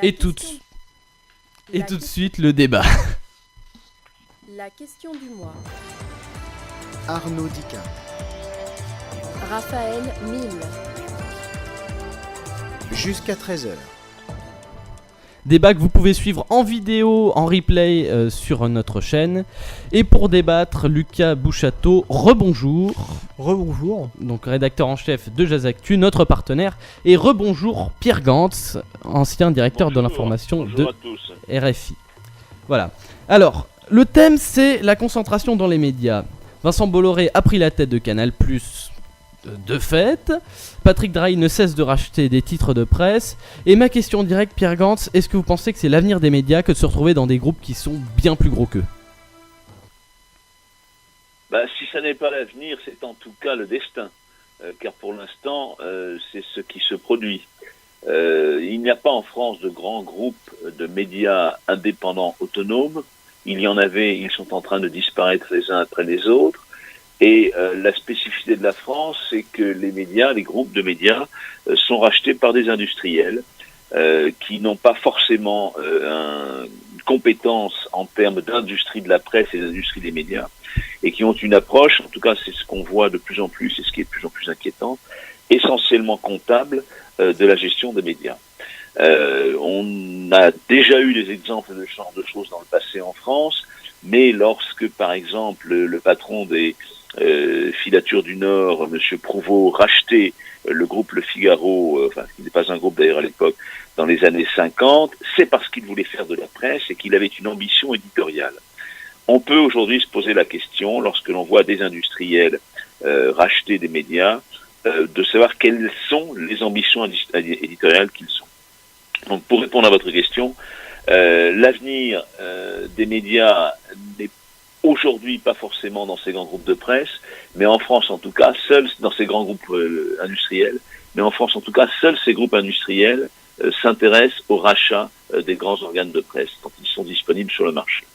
Et tout de suite, le débat. La question du mois. Arnaud Dica. Raphaël Mille. Jusqu'à 13h. Débat que vous pouvez suivre en vidéo, en replay sur notre chaîne. Et pour débattre, Lucas Bouchateau, rebonjour. Rebonjour. Donc rédacteur en chef de Jazz Actu, notre partenaire. Et rebonjour Pierre Gantz, ancien directeur de l'information de RFI. Voilà. Alors, le thème c'est la concentration dans les médias. Vincent Bolloré a pris la tête de Canal+, de fait. Patrick Drahi ne cesse de racheter des titres de presse. Et ma question directe, Pierre Gantz, est-ce que vous pensez que c'est l'avenir des médias que de se retrouver dans des groupes qui sont bien plus gros qu'eux ? Si ça n'est pas l'avenir, c'est en tout cas le destin. Car pour l'instant, c'est ce qui se produit. Il n'y a pas en France de grands groupes de médias indépendants autonomes. Il y en avait, ils sont en train de disparaître les uns après les autres. Et la spécificité de la France, c'est que les médias, les groupes de médias, sont rachetés par des industriels qui n'ont pas forcément une compétence en termes d'industrie de la presse et d'industrie des médias, et qui ont une approche, en tout cas c'est ce qu'on voit de plus en plus, et ce qui est de plus en plus inquiétant, essentiellement comptable de la gestion des médias. On a déjà eu des exemples de ce genre de choses dans le passé en France, mais lorsque, par exemple, le patron des Filatures du Nord, Monsieur Prouveau, rachetait le groupe Le Figaro, qui n'est pas un groupe d'ailleurs à l'époque, dans les années 50, c'est parce qu'il voulait faire de la presse et qu'il avait une ambition éditoriale. On peut aujourd'hui se poser la question, lorsque l'on voit des industriels racheter des médias, de savoir quelles sont les ambitions éditoriales qu'ils ont. Donc, pour répondre à votre question, l'avenir des médias n'est aujourd'hui pas forcément dans ces grands groupes de presse, mais en France en tout cas, seuls dans ces grands groupes industriels, mais en France en tout cas, seuls ces groupes industriels s'intéressent au rachat des grands organes de presse quand ils sont disponibles sur le marché.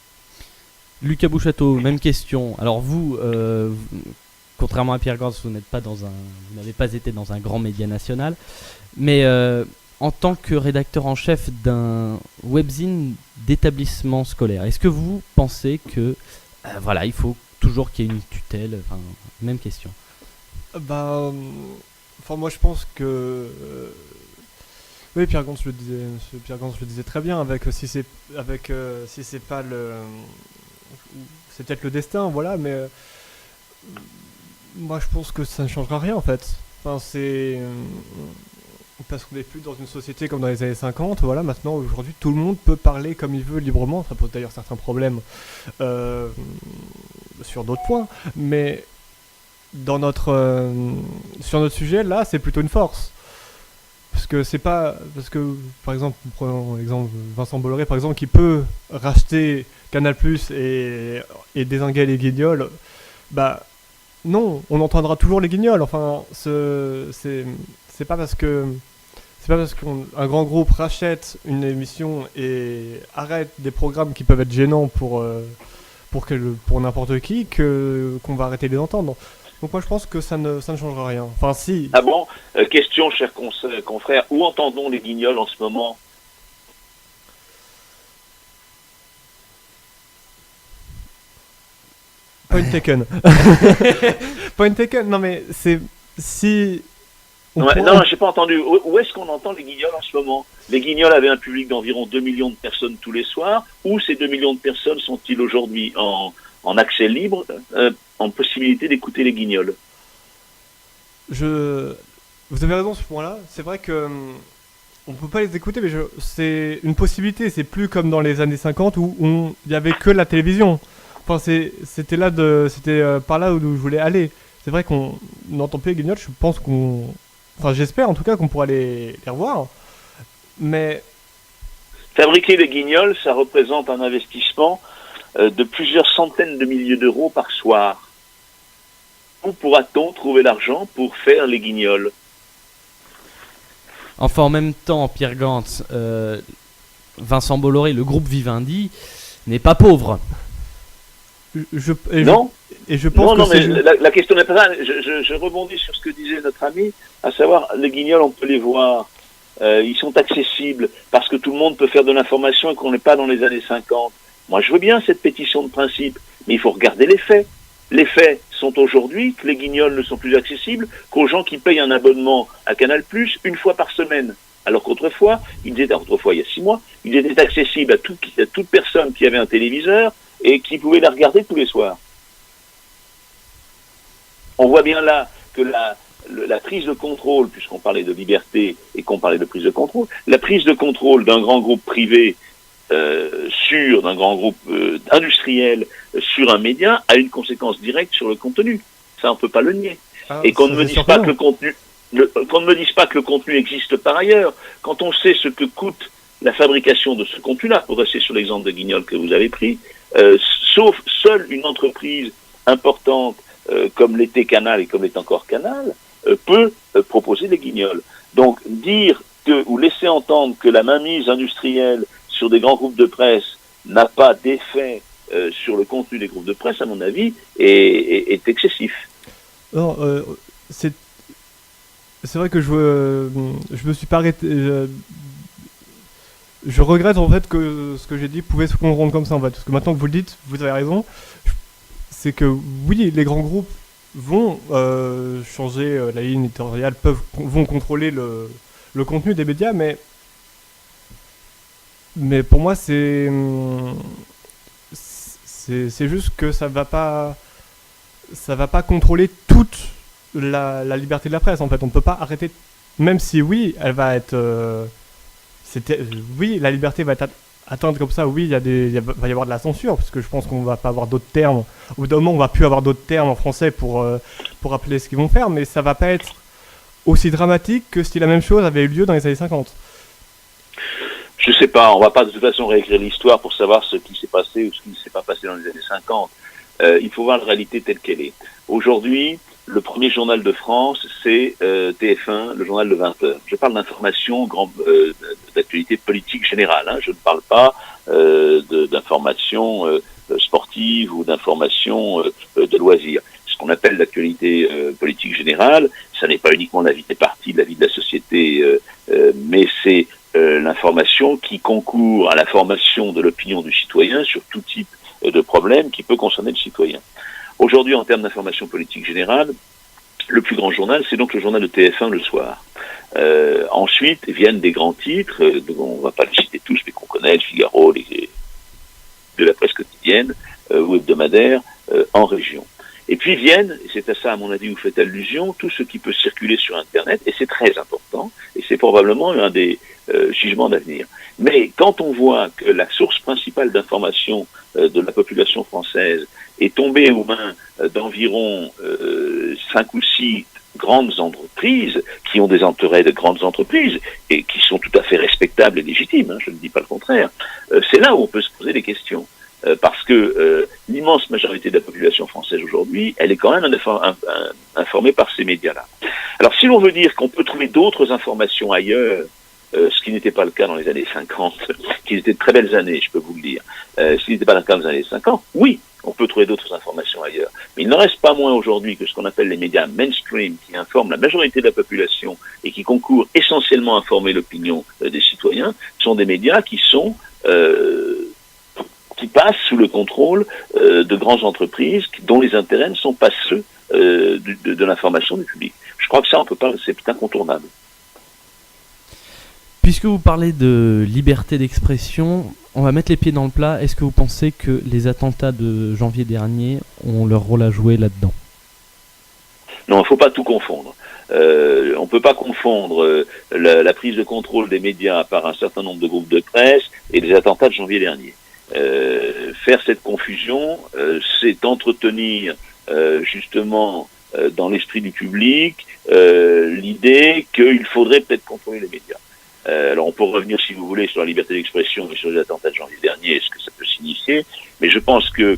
Lucas Bouchateau, même question. Alors vous, contrairement à Pierre Gantz, vous n'avez pas été dans un grand média national, mais en tant que rédacteur en chef d'un webzine d'établissement scolaire, est-ce que vous pensez que il faut toujours qu'il y ait une tutelle, même question. Moi je pense que oui, Pierre Gantz le disait très bien, si c'est pas c'est peut-être le destin, voilà, mais moi je pense que ça ne changera rien en fait. Parce qu'on n'est plus dans une société comme dans les années 50, voilà, maintenant, aujourd'hui, tout le monde peut parler comme il veut librement, ça pose d'ailleurs certains problèmes sur d'autres points, mais sur notre sujet, là, c'est plutôt une force. Parce que, par exemple, prenons l'exemple de Vincent Bolloré, par exemple, qui peut racheter Canal+, et dézinguer les guignols, non, on entendra toujours les guignols, c'est pas parce qu'un grand groupe rachète une émission et arrête des programmes qui peuvent être gênants pour n'importe qui qu'on va arrêter de les entendre. Donc moi je pense que ça ne changera rien. Enfin si. Ah bon, question, chers confrères, où entendons les guignols en ce moment ? Point taken. Point taken. Non mais c'est si. Non, j'ai pas entendu. Où est-ce qu'on entend les guignols en ce moment ? Les guignols avaient un public d'environ 2 millions de personnes tous les soirs. Où ces 2 millions de personnes sont-ils aujourd'hui en accès libre, en possibilité d'écouter les guignols ? Vous avez raison sur ce point-là. C'est vrai que on peut pas les écouter, mais c'est une possibilité. C'est plus comme dans les années 50 où il y avait que la télévision. Enfin, c'était par là où je voulais aller. C'est vrai qu'on n'entend plus les guignols. Je pense j'espère en tout cas qu'on pourra les revoir. Mais fabriquer les guignols, ça représente un investissement de plusieurs centaines de milliers d'euros par soir. Où pourra-t-on trouver l'argent pour faire les guignols ? Enfin, en même temps, Pierre Gantz, Vincent Bolloré, le groupe Vivendi, n'est pas pauvre. Non. Et je pense non, mais la question n'est pas ça. Je rebondis sur ce que disait notre ami, à savoir, les guignols, on peut les voir ils sont accessibles parce que tout le monde peut faire de l'information et qu'on n'est pas dans les années 50. Moi, je veux bien cette pétition de principe, mais il faut regarder les faits. Les faits sont aujourd'hui que les guignols ne sont plus accessibles qu'aux gens qui payent un abonnement à Canal+ une fois par semaine. Alors qu'autrefois, il y a 6 mois, ils étaient accessibles à toute personne qui avait un téléviseur et qui pouvait la regarder tous les soirs. On voit bien là que la prise de contrôle, puisqu'on parlait de liberté et qu'on parlait de prise de contrôle, la prise de contrôle d'un grand groupe privé d'un grand groupe industriel sur un média a une conséquence directe sur le contenu. Ça, on peut pas le nier. Et qu'on ne me dise pas que le contenu, qu'on ne me dise pas que le contenu existe par ailleurs. Quand on sait ce que coûte la fabrication de ce contenu-là, pour rester sur l'exemple de Guignol que vous avez pris, seule une entreprise importante comme l'était Canal et comme l'est encore Canal peut proposer des Guignols. Donc dire ou laisser entendre que la mainmise industrielle sur des grands groupes de presse n'a pas d'effet sur le contenu des groupes de presse, à mon avis, est excessif. Non, c'est vrai que je me suis pas arrêté. Je regrette en fait que ce que j'ai dit pouvait se comprendre comme ça en fait. Parce que maintenant que vous le dites, vous avez raison. C'est que oui, les grands groupes vont changer la ligne éditoriale, vont contrôler le contenu des médias, mais pour moi c'est juste que ça va pas contrôler toute la liberté de la presse en fait. On ne peut pas arrêter, même si oui, elle va être oui, la liberté va être atteinte comme ça, oui, va y avoir de la censure, parce que je pense qu'on va pas avoir d'autres termes, au bout d'un moment on va plus avoir d'autres termes en français pour appeler ce qu'ils vont faire, mais ça va pas être aussi dramatique que si la même chose avait eu lieu dans les années 50. Je sais pas, on va pas de toute façon réécrire l'histoire pour savoir ce qui s'est passé ou ce qui ne s'est pas passé dans les années 50. Il faut voir la réalité telle qu'elle est. Aujourd'hui, le premier journal de France, c'est TF1, le journal de 20h. Je parle d'information d'actualité politique générale. Hein. Je ne parle pas d'information sportive ou d'information de loisirs. Ce qu'on appelle l'actualité politique générale, ça n'est pas uniquement la vie des partis, la vie de la société, mais c'est l'information qui concourt à la formation de l'opinion du citoyen sur tout type de problème qui peut concerner le citoyen. Aujourd'hui, en termes d'information politique générale, le plus grand journal, c'est donc le journal de TF1 le soir. Ensuite viennent des grands titres, on ne va pas les citer tous, mais qu'on connaît, le Figaro, de la presse quotidienne ou hebdomadaire en région. Et puis viennent, et c'est à ça à mon avis vous faites allusion, tout ce qui peut circuler sur Internet, et c'est très important, et c'est probablement un des jugements d'avenir. Mais quand on voit que la source principale d'information de la population française est tombée aux mains d'environ 5 ou 6 grandes entreprises, qui ont des intérêts de grandes entreprises, et qui sont tout à fait respectables et légitimes, hein, je ne dis pas le contraire, c'est là où on peut se poser des questions. Parce que l'immense majorité de la population française aujourd'hui, elle est quand même informée par ces médias-là. Alors si l'on veut dire qu'on peut trouver d'autres informations ailleurs, ce qui n'était pas le cas dans les années 50, qui étaient de très belles années, je peux vous le dire, ce qui n'était pas le cas dans les années 50, oui, on peut trouver d'autres informations ailleurs. Mais il n'en reste pas moins aujourd'hui que ce qu'on appelle les médias mainstream, qui informent la majorité de la population et qui concourent essentiellement à informer l'opinion des citoyens, sont des médias qui sont... qui passent sous le contrôle de grandes entreprises dont les intérêts ne sont pas ceux de l'information du public. Je crois que ça, on peut pas, c'est incontournable. Puisque vous parlez de liberté d'expression, on va mettre les pieds dans le plat. Est-ce que vous pensez que les attentats de janvier dernier ont leur rôle à jouer là-dedans ? Non, il ne faut pas tout confondre. On ne peut pas confondre la prise de contrôle des médias par un certain nombre de groupes de presse et les attentats de janvier dernier. Faire cette confusion, c'est entretenir justement dans l'esprit du public l'idée qu'il faudrait peut-être contrôler les médias. Alors on peut revenir, si vous voulez, sur la liberté d'expression et sur les attentats de janvier dernier, ce que ça peut signifier, mais je pense que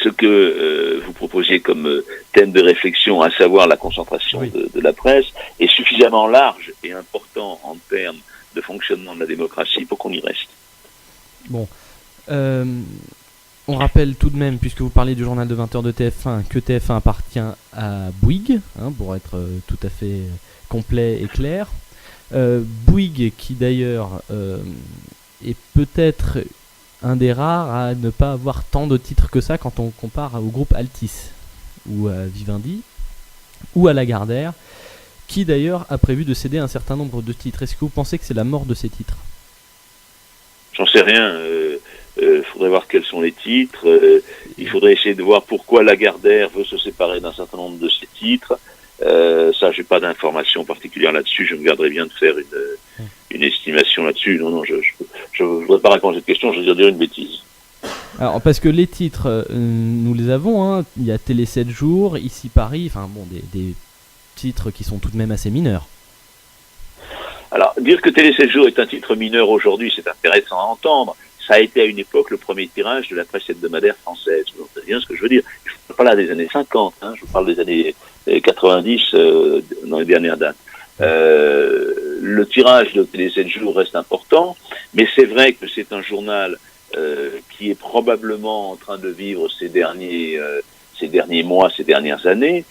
ce que vous proposiez comme thème de réflexion, à savoir la concentration de la presse, est suffisamment large et important en termes de fonctionnement de la démocratie pour qu'on y reste. Bon. On rappelle tout de même, puisque vous parlez du journal de 20h de TF1, que TF1 appartient à Bouygues, hein, pour être tout à fait complet et clair. Bouygues, qui d'ailleurs est peut-être un des rares à ne pas avoir tant de titres que ça quand on compare au groupe Altis, ou à Vivendi, ou à Lagardère, qui d'ailleurs a prévu de céder un certain nombre de titres. Est-ce que vous pensez que c'est la mort de ces titres ? J'en sais rien. Faudrait voir quels sont les titres. Il faudrait essayer de voir pourquoi Lagardère veut se séparer d'un certain nombre de ses titres. Ça, j'ai pas d'informations particulières là-dessus. Je me garderais bien de faire une estimation là-dessus. Non, je voudrais pas répondre à cette question. Je veux dire une bêtise. Alors, parce que les titres, nous les avons. Hein. Il y a Télé 7 jours, Ici Paris. Enfin bon, des titres qui sont tout de même assez mineurs. Alors, dire que Télé 7 jours est un titre mineur aujourd'hui, c'est intéressant à entendre. Ça a été à une époque le premier tirage de la presse hebdomadaire française. Vous comprenez bien ce que je veux dire. Je ne parle pas là des années 50, je vous parle des années 90 dans les dernières dates. Le tirage de Télé 7 jours reste important, mais c'est vrai que c'est un journal qui est probablement en train de vivre ces derniers mois, ces dernières années,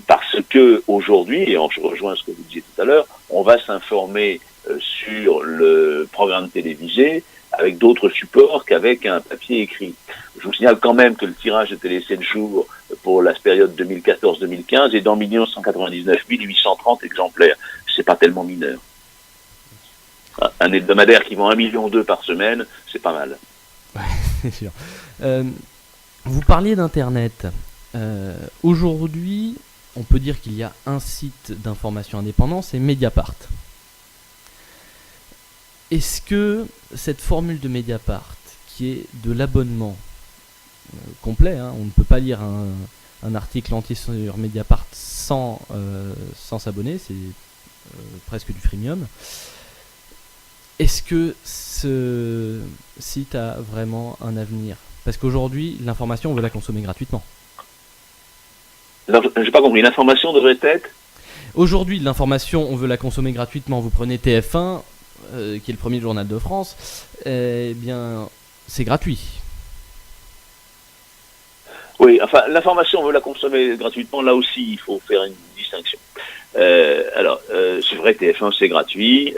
parce que aujourd'hui, et je rejoins ce que vous disiez tout à l'heure, on va s'informer sur le programme télévisé avec d'autres supports qu'avec un papier écrit. Je vous signale quand même que le tirage de Télé 7 jours pour la période 2014-2015 est dans 199 830 exemplaires. C'est pas tellement mineur. Un hebdomadaire qui vend 1,2 million par semaine, c'est pas mal. Ouais, c'est sûr. Vous parliez d'Internet. Aujourd'hui, on peut dire qu'il y a un site d'information indépendant, c'est Mediapart. Est-ce que cette formule de Mediapart, qui est de l'abonnement complet, on ne peut pas lire un article entier sur Mediapart sans s'abonner, c'est presque du freemium. Est-ce que ce site a vraiment un avenir ? Parce qu'aujourd'hui, l'information, on veut la consommer gratuitement. Alors, j'ai pas compris, l'information devrait être ? Aujourd'hui, l'information, on veut la consommer gratuitement. Vous prenez TF1, qui est le premier journal de France, eh bien, c'est gratuit. Oui, enfin, l'information, on veut la consommer gratuitement. Là aussi, il faut faire une distinction. C'est vrai que TF1, c'est gratuit,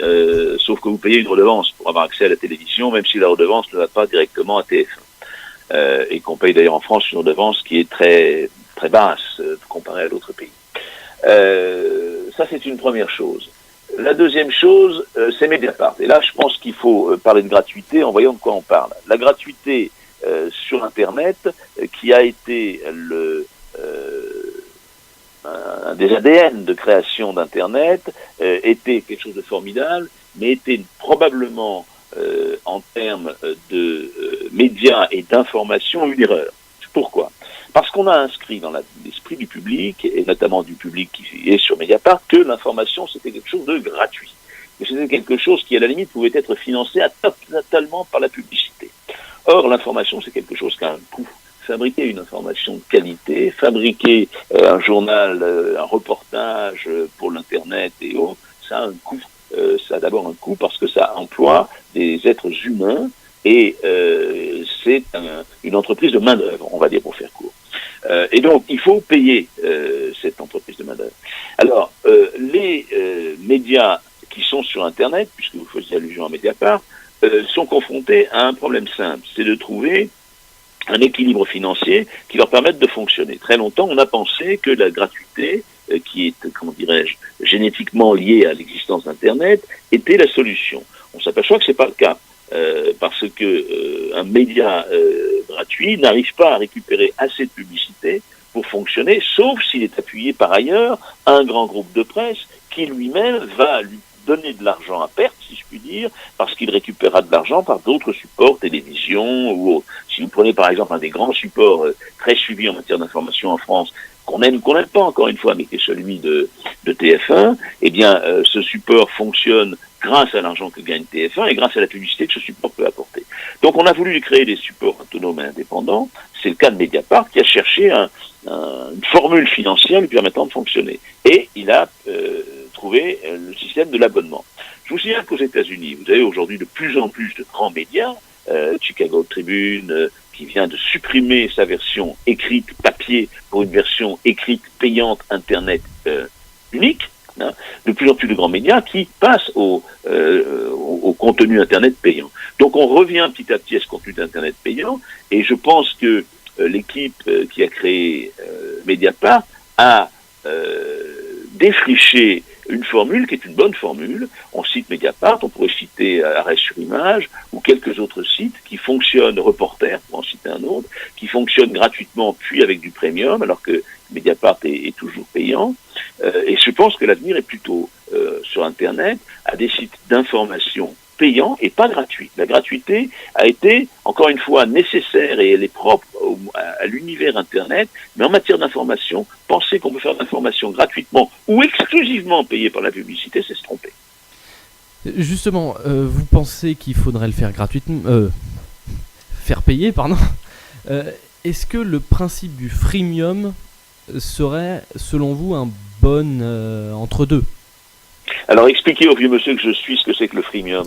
sauf que vous payez une redevance pour avoir accès à la télévision, même si la redevance ne va pas directement à TF1. Et qu'on paye d'ailleurs en France une redevance qui est très, très basse comparée à d'autres pays. Ça, c'est une première chose. La deuxième chose, c'est Mediapart. Et là, je pense qu'il faut parler de gratuité en voyant de quoi on parle. La gratuité sur Internet, qui a été un des ADN de création d'Internet, était quelque chose de formidable, mais était probablement, en termes de médias et d'information, une erreur. Pourquoi ? Parce qu'on a inscrit dans l'esprit du public, et notamment du public qui est sur Mediapart, que l'information c'était quelque chose de gratuit. Que c'était quelque chose qui, à la limite, pouvait être financé totalement par la publicité. Or, l'information, c'est quelque chose qui a un coût. Fabriquer une information de qualité, fabriquer un journal, un reportage pour l'Internet et autres, ça a un coût. Ça a d'abord un coût parce que ça emploie des êtres humains et c'est une entreprise de main-d'œuvre, on va dire pour faire court. Et donc, il faut payer cette entreprise de main-d'œuvre. Alors, les médias qui sont sur Internet, puisque vous faisiez allusion à Mediapart, sont confrontés à un problème simple, c'est de trouver un équilibre financier qui leur permette de fonctionner. Très longtemps, on a pensé que la gratuité, qui est, comment dirais-je, génétiquement liée à l'existence d'Internet, était la solution. On s'aperçoit que c'est pas le cas. Parce que un média gratuit n'arrive pas à récupérer assez de publicité pour fonctionner, sauf s'il est appuyé par ailleurs à un grand groupe de presse qui lui-même va lui donner de l'argent à perte, si je puis dire, parce qu'il récupérera de l'argent par d'autres supports, télévision ou autres. Si vous prenez par exemple un des grands supports très suivis en matière d'information en France, qu'on aime ou qu'on n'aime pas encore une fois, mais qui est celui de TF1, eh bien ce support fonctionne grâce à l'argent que gagne TF1 et grâce à la publicité que ce support peut apporter. Donc on a voulu créer des supports autonomes et indépendants. C'est le cas de Mediapart qui a cherché une formule financière lui permettant de fonctionner. Et il a trouvé le système de l'abonnement. Je vous signale qu'aux États-Unis, vous avez aujourd'hui de plus en plus de grands médias, Chicago Tribune, qui vient de supprimer sa version écrite papier pour une version écrite payante Internet unique. hein, de plus en plus de grands médias qui passent au contenu Internet payant. Donc on revient petit à petit à ce contenu d'Internet payant, et je pense que l'équipe qui a créé Mediapart a défriché une formule qui est une bonne formule. On cite Mediapart, on pourrait citer Arrêt sur Image ou quelques autres sites qui fonctionnent, Reporter pour en citer un autre, qui fonctionnent gratuitement puis avec du premium, alors que Mediapart est toujours payant. Et je pense que l'avenir est plutôt sur Internet à des sites d'information payants et pas gratuits. La gratuité a été, encore une fois, nécessaire et elle est propre à l'univers Internet, mais en matière d'information, penser qu'on peut faire de l'information gratuitement ou exclusivement payée par la publicité, c'est se tromper. Justement, vous pensez qu'il faudrait le faire gratuitement, faire payer, pardon. Est-ce que le principe du freemium serait, selon vous, un bon entre-deux ? Alors expliquez au vieux monsieur que je suis ce que c'est que le freemium.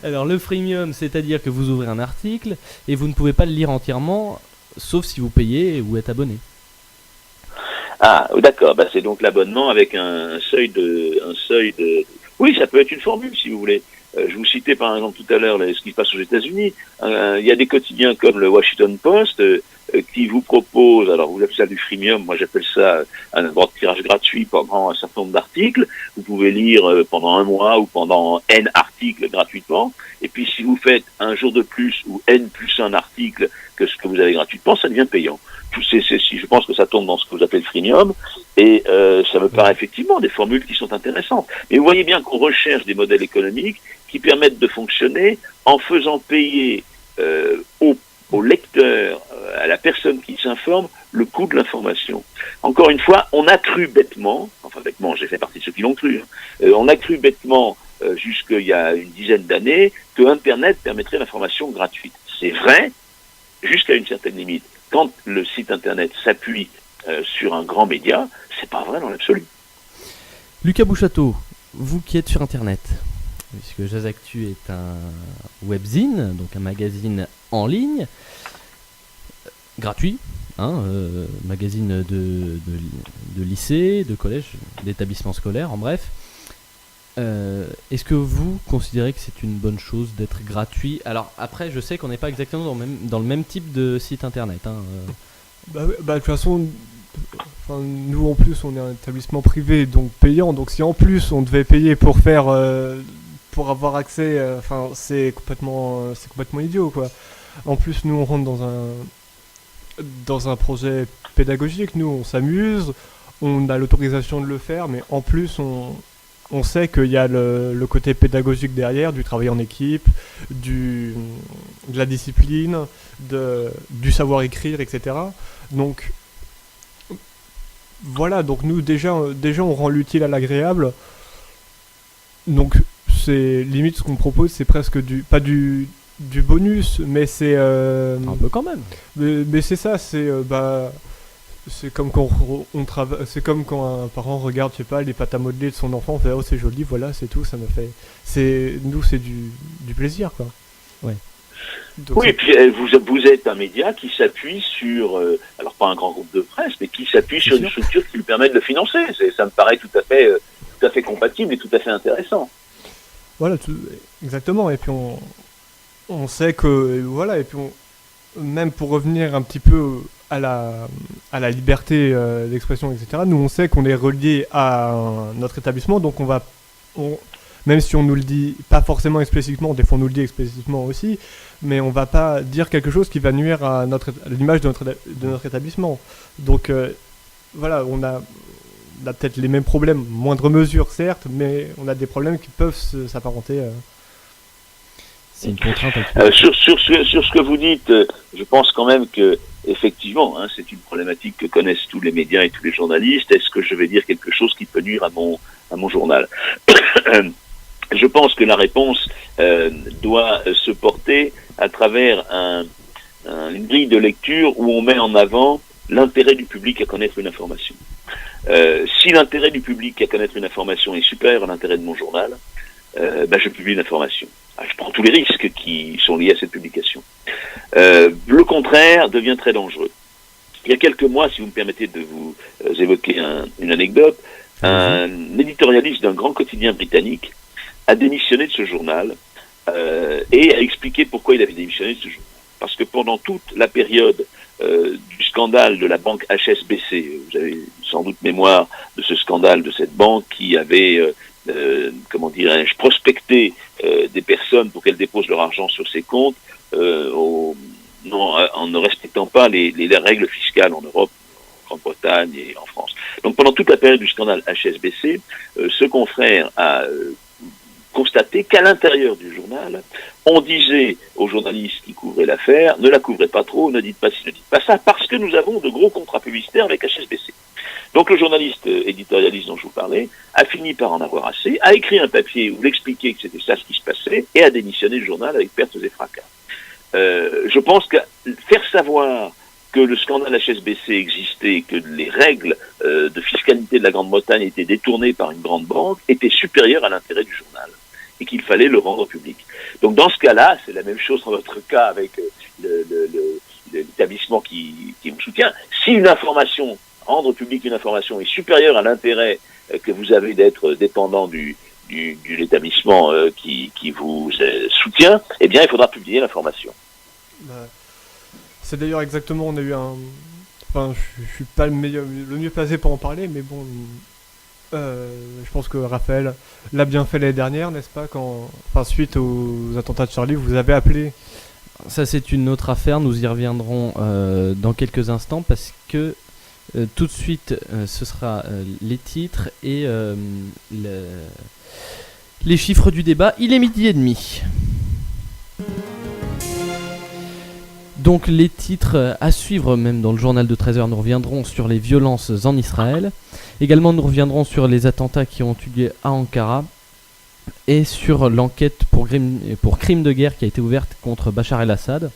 Alors le freemium, c'est-à-dire que vous ouvrez un article et vous ne pouvez pas le lire entièrement, sauf si vous payez ou êtes abonné. Ah, d'accord, c'est donc l'abonnement avec un seuil de... Oui, ça peut être une formule si vous voulez. Je vous citais par exemple tout à l'heure ce qui se passe aux États-Unis. Il y a des quotidiens comme le Washington Post qui vous proposent, alors vous appelez ça du freemium, moi j'appelle ça un droit de tirage gratuit pendant un certain nombre d'articles. Vous pouvez lire pendant un mois ou pendant N articles gratuitement. Et puis si vous faites un jour de plus ou N plus un article que ce que vous avez gratuitement, ça devient payant. Je pense que ça tombe dans ce que vous appelez le freemium, et ça me paraît effectivement des formules qui sont intéressantes. Mais vous voyez bien qu'on recherche des modèles économiques qui permettent de fonctionner en faisant payer au lecteur, à la personne qui s'informe, le coût de l'information. Encore une fois, on a cru bêtement, j'ai fait partie de ceux qui l'ont cru, on a cru bêtement jusqu'il y a une dizaine d'années que Internet permettrait l'information gratuite. C'est vrai, jusqu'à une certaine limite. Quand le site Internet s'appuie sur un grand média, c'est pas vrai dans l'absolu. Lucas Bouchateau, vous qui êtes sur Internet, puisque Jazactu est un webzine, donc un magazine en ligne, gratuit, magazine de lycée, de collège, d'établissement scolaire, en bref. Est-ce que vous considérez que c'est une bonne chose d'être gratuit ? Alors après, je sais qu'on n'est pas exactement dans le même type de site internet. De toute façon, nous en plus on est un établissement privé, donc payant. Donc si en plus on devait payer pour pour avoir accès, c'est complètement idiot quoi. En plus nous on rentre dans un projet pédagogique. Nous on s'amuse, on a l'autorisation de le faire, mais en plus on sait qu'il y a le côté pédagogique derrière, du travail en équipe, de la discipline, du savoir-écrire, etc. Donc, voilà, donc nous, déjà on rend l'utile à l'agréable. Donc, c'est limite ce qu'on propose, c'est presque pas du bonus, mais c'est... un peu quand même. Mais c'est ça, c'est comme quand c'est comme quand un parent regarde, je sais pas, les pâtes à modeler de son enfant, on fait oh c'est joli, voilà, c'est tout, ça me fait. C'est du plaisir quoi. Ouais. Donc, oui, et puis vous êtes un média qui s'appuie sur, alors pas un grand groupe de presse, mais qui s'appuie sur une structure qui lui permet de le financer. Ça me paraît tout à fait compatible et tout à fait intéressant. Voilà, exactement. Et puis on sait que voilà, et puis même pour revenir un petit peu à la liberté d'expression, etc., nous on sait qu'on est relié à notre établissement, donc même si on nous le dit pas forcément explicitement, des fois on nous le dit explicitement aussi, mais on va pas dire quelque chose qui va nuire à l'image de notre établissement. Donc voilà, on a peut-être les mêmes problèmes, moindre mesure certes, mais on a des problèmes qui peuvent s'apparenter. C'est une contrainte. Sur ce que vous dites, je pense quand même que effectivement, c'est une problématique que connaissent tous les médias et tous les journalistes. Est-ce que je vais dire quelque chose qui peut nuire à mon journal ? Je pense que la réponse doit se porter à travers une grille de lecture où on met en avant l'intérêt du public à connaître une information. Si l'intérêt du public à connaître une information est supérieur à l'intérêt de mon journal, je publie l'information. Je prends tous les risques qui sont liés à cette publication. Le contraire devient très dangereux. Il y a quelques mois, si vous me permettez de vous évoquer une anecdote, un éditorialiste d'un grand quotidien britannique a démissionné de ce journal et a expliqué pourquoi il avait démissionné de ce journal. Parce que pendant toute la période du scandale de la banque HSBC, vous avez sans doute mémoire de ce scandale de cette banque qui avait, comment dirais-je, prospecté des personnes pour qu'elles déposent leur argent sur ses comptes en ne respectant pas les règles fiscales en Europe, en Grande-Bretagne et en France. Donc pendant toute la période du scandale HSBC, ce confrère a constaté qu'à l'intérieur du journal, on disait aux journalistes qui couvraient l'affaire, ne la couvrez pas trop, ne dites pas ci, ne dites pas ça, parce que nous avons de gros contrats publicitaires avec HSBC. Donc le journaliste éditorialiste dont je vous parlais a fini par en avoir assez, a écrit un papier où il expliquait que c'était ça ce qui se passait, et a démissionné le journal avec pertes et fracas. Je pense que faire savoir que le scandale HSBC existait, que les règles de fiscalité de la Grande-Bretagne étaient détournées par une grande banque, était supérieur à l'intérêt du journal, et qu'il fallait le rendre public. Donc dans ce cas-là, c'est la même chose dans votre cas avec l'établissement qui vous soutient. Si une information, rendre public une information est supérieure à l'intérêt que vous avez d'être dépendant de l'établissement qui vous soutient, eh bien il faudra publier l'information. C'est d'ailleurs exactement, on a eu un... Enfin, je suis pas le mieux placé pour en parler, mais bon... je pense que Raphaël l'a bien fait l'année dernière, n'est-ce pas, suite aux attentats de Charlie, vous avez appelé. Ça, c'est une autre affaire, nous y reviendrons dans quelques instants, parce que tout de suite, ce sera les titres et les chiffres du débat. Il est 12h30. Donc les titres à suivre, même dans le journal de 13h, nous reviendrons sur les violences en Israël. Également, nous reviendrons sur les attentats qui ont eu lieu à Ankara et sur l'enquête pour crime de guerre qui a été ouverte contre Bachar el-Assad.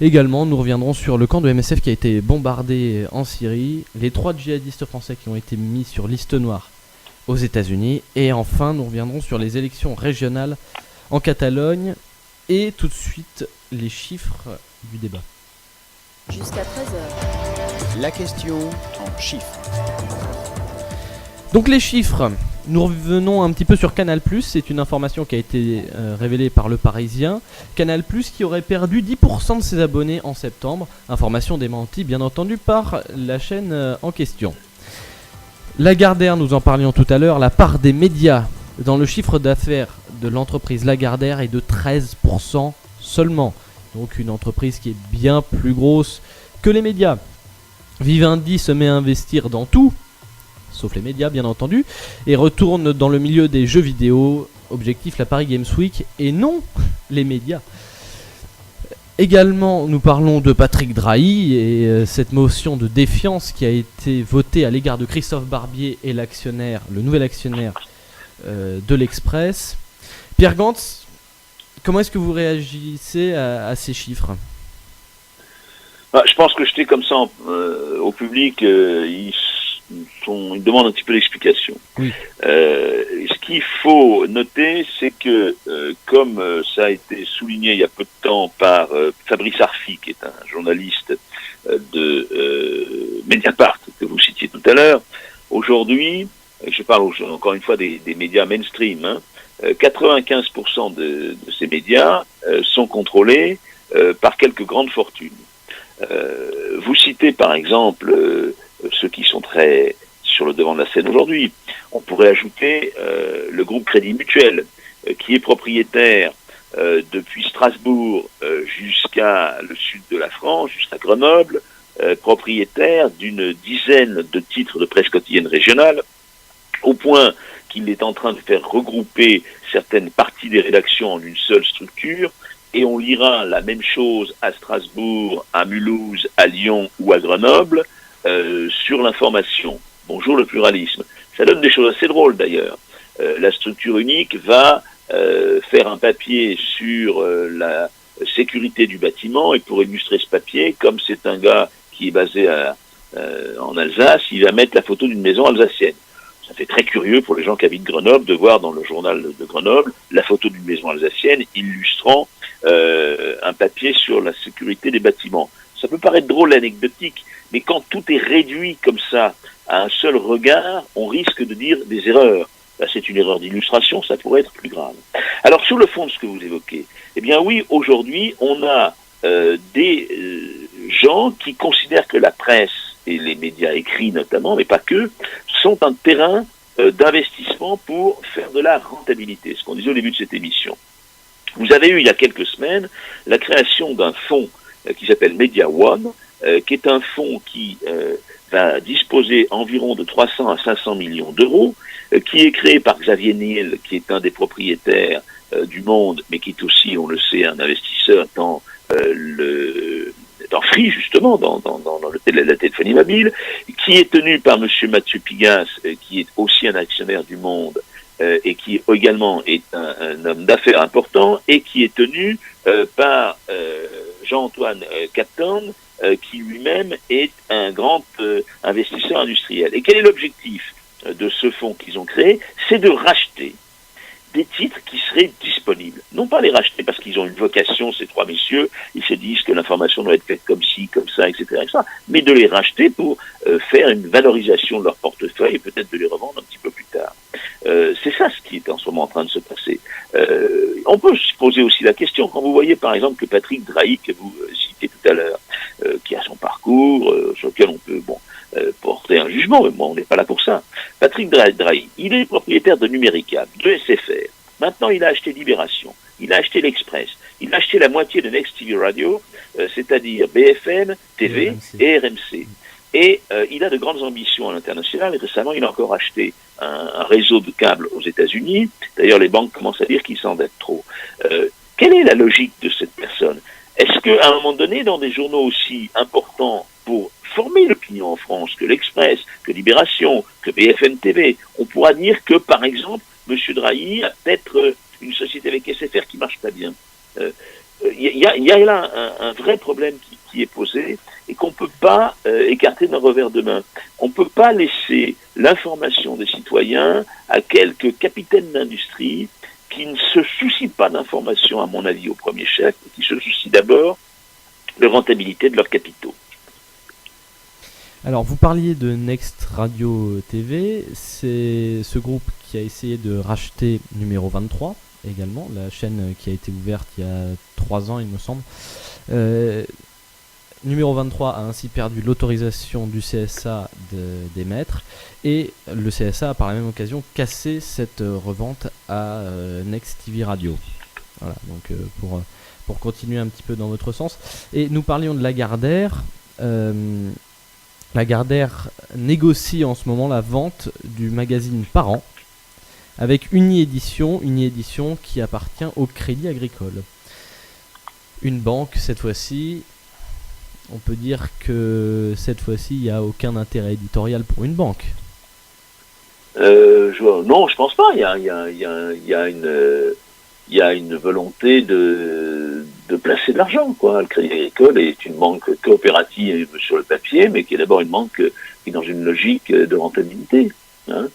Également, nous reviendrons sur le camp de MSF qui a été bombardé en Syrie, les 3 djihadistes français qui ont été mis sur liste noire aux États-Unis. Et enfin, nous reviendrons sur les élections régionales en Catalogne et tout de suite les chiffres du débat. Jusqu'à 13h. La question en chiffres. Donc les chiffres, nous revenons un petit peu sur Canal+, c'est une information qui a été révélée par Le Parisien. Canal+, qui aurait perdu 10% de ses abonnés en septembre, information démentie bien entendu par la chaîne en question. Lagardère, nous en parlions tout à l'heure, la part des médias dans le chiffre d'affaires de l'entreprise Lagardère est de 13% seulement. Donc une entreprise qui est bien plus grosse que les médias. Vivendi se met à investir dans tout, sauf les médias bien entendu, et retourne dans le milieu des jeux vidéo. Objectif, la Paris Games Week, et non les médias. Également, nous parlons de Patrick Drahi et cette motion de défiance qui a été votée à l'égard de Christophe Barbier et le nouvel actionnaire de l'Express. Pierre Gantz, comment est-ce que vous réagissez à ces chiffres ? Je pense que jeter comme ça au public, ils demandent un petit peu d'explication. Oui. Ce qu'il faut noter, c'est que, comme ça a été souligné il y a peu de temps par Fabrice Arfi, qui est un journaliste de Mediapart, que vous citiez tout à l'heure, aujourd'hui, je parle encore une fois des médias mainstream, 95% de ces médias sont contrôlés par quelques grandes fortunes. Vous citez par exemple ceux qui sont très sur le devant de la scène aujourd'hui. On pourrait ajouter le groupe Crédit Mutuel, qui est propriétaire depuis Strasbourg jusqu'à le sud de la France, jusqu'à Grenoble, propriétaire d'une dizaine de titres de presse quotidienne régionale, au point qu'il est en train de faire regrouper certaines parties des rédactions en une seule structure, et on lira la même chose à Strasbourg, à Mulhouse, à Lyon ou à Grenoble sur l'information. Bonjour le pluralisme. Ça donne des choses assez drôles d'ailleurs. La structure unique va faire un papier sur la sécurité du bâtiment, et pour illustrer ce papier, comme c'est un gars qui est basé en Alsace, il va mettre la photo d'une maison alsacienne. Ça fait très curieux pour les gens qui habitent Grenoble de voir dans le journal de Grenoble la photo d'une maison alsacienne illustrant un papier sur la sécurité des bâtiments. Ça peut paraître drôle, anecdotique, mais quand tout est réduit comme ça à un seul regard, on risque de dire des erreurs. Là, c'est une erreur d'illustration, ça pourrait être plus grave. Alors, sur le fond de ce que vous évoquez, eh bien oui, aujourd'hui, on a des gens qui considèrent que la presse et les médias écrits notamment, mais pas que, sont un terrain d'investissement pour faire de la rentabilité, ce qu'on disait au début de cette émission. Vous avez eu il y a quelques semaines la création d'un fonds qui s'appelle Media One, qui est un fonds qui va disposer environ de 300 à 500 millions d'euros, qui est créé par Xavier Niel, qui est un des propriétaires du Monde, mais qui est aussi, on le sait, un investisseur dans Free, justement, dans la téléphonie mobile, qui est tenu par monsieur Mathieu Pigasse, qui est aussi un actionnaire du Monde, et qui également est un homme d'affaires important, et qui est tenu par Jean-Antoine Capton, qui lui-même est un grand investisseur industriel. Et quel est l'objectif de ce fonds qu'ils ont créé? C'est de racheter des titres qui seraient disponibles. Non pas les racheter parce qu'ils ont une vocation, ces trois messieurs, ils se disent que l'information doit être faite comme ci, comme ça, etc., mais de les racheter pour faire une valorisation de leur portefeuille et peut-être de les revendre un petit peu plus tard. C'est ça ce qui est en ce moment en train de se passer. On peut se poser aussi la question, quand vous voyez par exemple que Patrick Drahi, que vous citez tout à l'heure, qui a son parcours, sur lequel on peut porter un jugement, mais moi on n'est pas là pour ça. Patrick Drahi, il est propriétaire de Numéricable, de SFR. Maintenant il a acheté Libération, il a acheté l'Express, il a acheté la moitié de Next TV Radio, c'est-à-dire BFM TV et RMC. Et il a de grandes ambitions à l'international, et récemment il a encore acheté un réseau de câbles aux États-Unis. D'ailleurs les banques commencent à dire qu'ils s'endettent trop. Quelle est la logique de cette personne? Est-ce qu'à un moment donné, dans des journaux aussi importants pour former l'opinion en France que l'Express, que Libération, que BFM TV, on pourra dire que, par exemple, M. Drahi a peut-être une société avec SFR qui marche pas bien. Il y a là un vrai problème qui est posé et qu'on ne peut pas écarter d'un revers de main. On ne peut pas laisser l'information des citoyens à quelques capitaines d'industrie qui ne se soucient pas d'information, à mon avis, au premier chef, qui se soucient d'abord de rentabilité de leurs capitaux. Alors, vous parliez de Next Radio TV, c'est ce groupe qui a essayé de racheter Numéro 23, également, la chaîne qui a été ouverte il y a 3 ans, il me semble. Numéro 23 a ainsi perdu l'autorisation du CSA d'émettre, et le CSA a par la même occasion cassé cette revente à Next TV Radio. Voilà, donc pour continuer un petit peu dans votre sens. Et nous parlions de Lagardère. Lagardère négocie en ce moment la vente du magazine Parents avec Uni-Édition qui appartient au Crédit Agricole. Une banque, cette fois-ci, on peut dire que cette fois-ci, il n'y a aucun intérêt éditorial pour une banque. Non, je pense pas. Il y a une volonté de placer de l'argent, quoi. Le Crédit Agricole est une banque coopérative sur le papier, mais qui est d'abord une banque qui est dans une logique de rentabilité. Hein.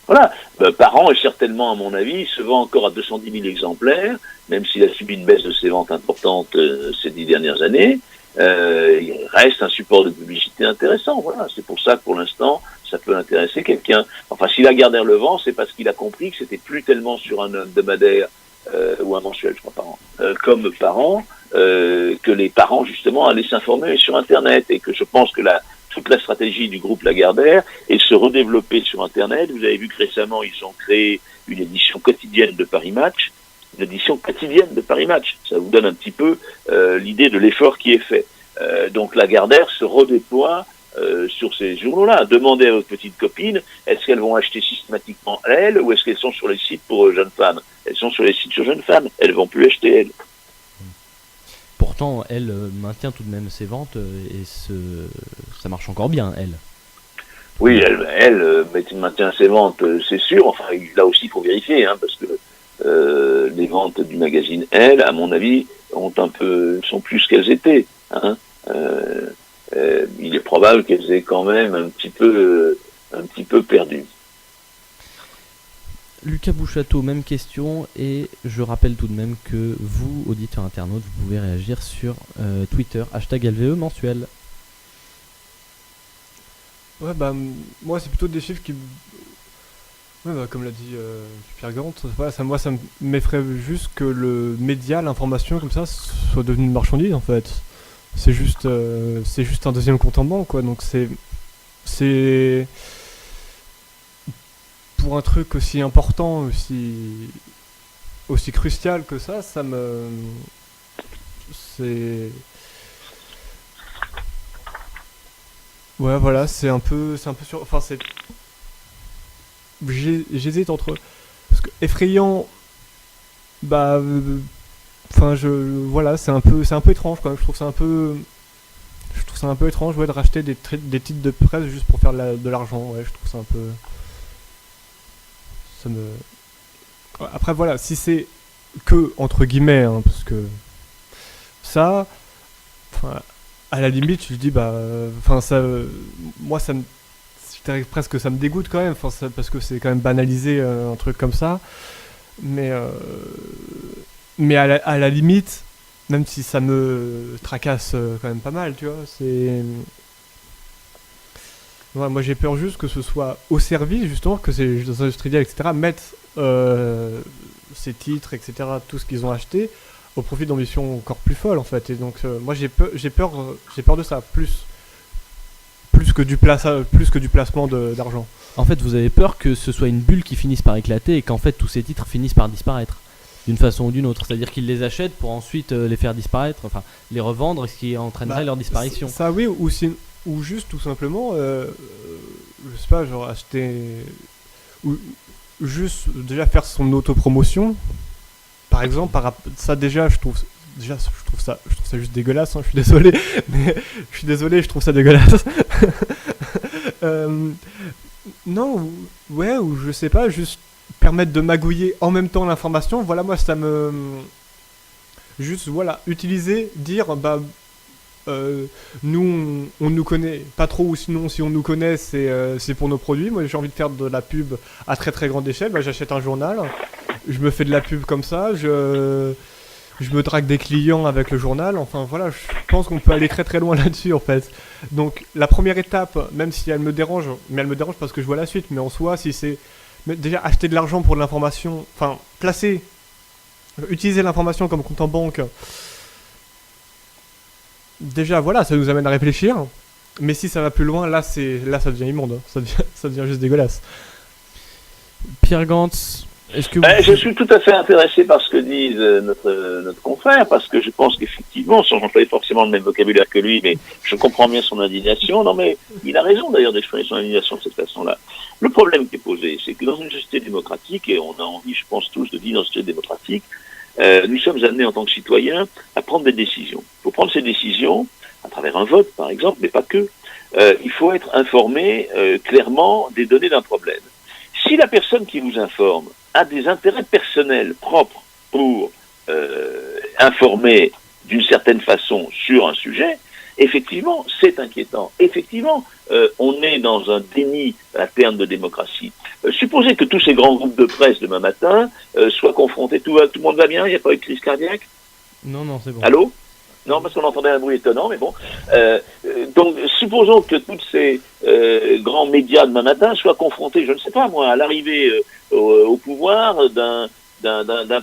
Voilà. Parents est certainement, à mon avis, se vend encore à 210 000 exemplaires, même s'il a subi une baisse de ses ventes importantes ces 10 dernières années. Il reste un support de publicité intéressant. Voilà. C'est pour ça que pour l'instant, ça peut intéresser quelqu'un. Enfin, si Lagardère le vend, c'est parce qu'il a compris que c'était plus tellement sur un hebdomadaire ou un mensuel, je crois, par an, comme Parents, que les parents, justement, allaient s'informer sur Internet, et que je pense que toute la stratégie du groupe Lagardère est de se redévelopper sur Internet. Vous avez vu que récemment, ils ont créé une édition quotidienne de Paris Match. Une édition quotidienne de Paris Match. Ça vous donne un petit peu l'idée de l'effort qui est fait. Donc Lagardère se redéploie sur ces journaux-là. Demandez à votre petite copine, est-ce qu'elles vont acheter systématiquement elles, ou est-ce qu'elles sont sur les sites pour jeunes femmes? Elles sont sur les sites sur jeunes femmes, elles vont plus acheter elles. Pourtant, elle maintient tout de même ses ventes et ça marche encore bien, elle. Oui, elle maintient ses ventes, c'est sûr. Enfin, là aussi, il faut vérifier, hein, parce que les ventes du magazine, elle, à mon avis, sont plus qu'elles étaient. Hein. Il est probable qu'elles aient quand même un petit peu perdu. Lucas Bouchateau, même question, et je rappelle tout de même que vous, auditeurs internautes, vous pouvez réagir sur Twitter, #LVE mensuel. Ouais, bah, moi, c'est plutôt des chiffres qui. Ouais, bah, comme l'a dit Pierre Gant, voilà, moi, ça m'effraie juste que le média, l'information, comme ça, soit devenu une marchandise, en fait. C'est juste un deuxième compte en banque, quoi. Donc, c'est. Pour un truc aussi important, aussi crucial que ça c'est. Ouais, voilà, c'est un peu sur. Enfin, j'hésite entre. Parce que effrayant. Bah. Enfin, voilà, c'est un peu étrange quand même. Je trouve ça un peu étrange, ouais, de racheter des titres de presse juste pour faire de l'argent. Ouais, je trouve ça un peu. Ça me. Après, voilà, si c'est que, entre guillemets, hein, parce que. Ça. Enfin, à la limite, je dis, bah. Enfin, ça. Moi, ça me. Je dirais presque que ça me dégoûte quand même, parce que c'est quand même banalisé un truc comme ça. Mais à la limite, même si ça me tracasse quand même pas mal, tu vois, c'est. Ouais, moi j'ai peur juste que ce soit au service, justement, que ces industriels, etc., mettent ces titres, etc., tout ce qu'ils ont acheté, au profit d'ambitions encore plus folles, en fait. Et donc, moi j'ai peur de ça, plus que du placement d'argent. En fait, vous avez peur que ce soit une bulle qui finisse par éclater et qu'en fait tous ces titres finissent par disparaître d'une façon ou d'une autre. C'est-à-dire qu'ils les achètent pour ensuite les faire disparaître, enfin les revendre, ce qui entraînerait leur disparition. Ça oui, ou juste tout simplement, je sais pas, genre acheter, ou juste déjà faire son autopromotion. Par exemple, ça déjà, je trouve ça juste dégueulasse. Hein, je suis désolé, mais je trouve ça dégueulasse. Non, ouais, ou je sais pas, juste permettre de magouiller en même temps l'information. Voilà, moi ça me. Juste, voilà, utiliser, dire, bah. Nous, on nous connaît pas trop, ou sinon, si on nous connaît, c'est pour nos produits. Moi, j'ai envie de faire de la pub à très très grande échelle. Bah, j'achète un journal, je me fais de la pub comme ça, je me drague des clients avec le journal. Enfin, voilà, je pense qu'on peut aller très très loin là-dessus, en fait. Donc, la première étape, même si elle me dérange, mais elle me dérange parce que je vois la suite, mais en soi, si c'est déjà acheter de l'argent pour de l'information, enfin, utiliser l'information comme compte en banque. Déjà, voilà, ça nous amène à réfléchir. Mais si ça va plus loin, là, ça devient immonde. Ça devient juste dégueulasse. Pierre Gantz, est-ce que je suis tout à fait intéressé par ce que disent notre confrère, parce que je pense qu'effectivement, sans employer forcément le même vocabulaire que lui, mais je comprends bien son indignation. Non, mais il a raison d'ailleurs d'exprimer son indignation de cette façon-là. Le problème qui est posé, c'est que dans une société démocratique, et on a envie, je pense tous, de vivre dans une société démocratique, nous sommes amenés en tant que citoyens à prendre des décisions. Pour prendre ces décisions, à travers un vote par exemple, mais pas que, il faut être informé clairement des données d'un problème. Si la personne qui vous informe a des intérêts personnels propres pour informer d'une certaine façon sur un sujet, effectivement, c'est inquiétant. Effectivement, on est dans un déni à terme de démocratie. Supposez que tous ces grands groupes de presse demain matin soient confrontés. Tout le monde va bien? Il n'y a pas eu de crise cardiaque? Non, c'est bon. Allô? Non, parce qu'on entendait un bruit étonnant, mais bon. Donc, supposons que tous ces grands médias demain matin soient confrontés, je ne sais pas moi, à l'arrivée au pouvoir d'un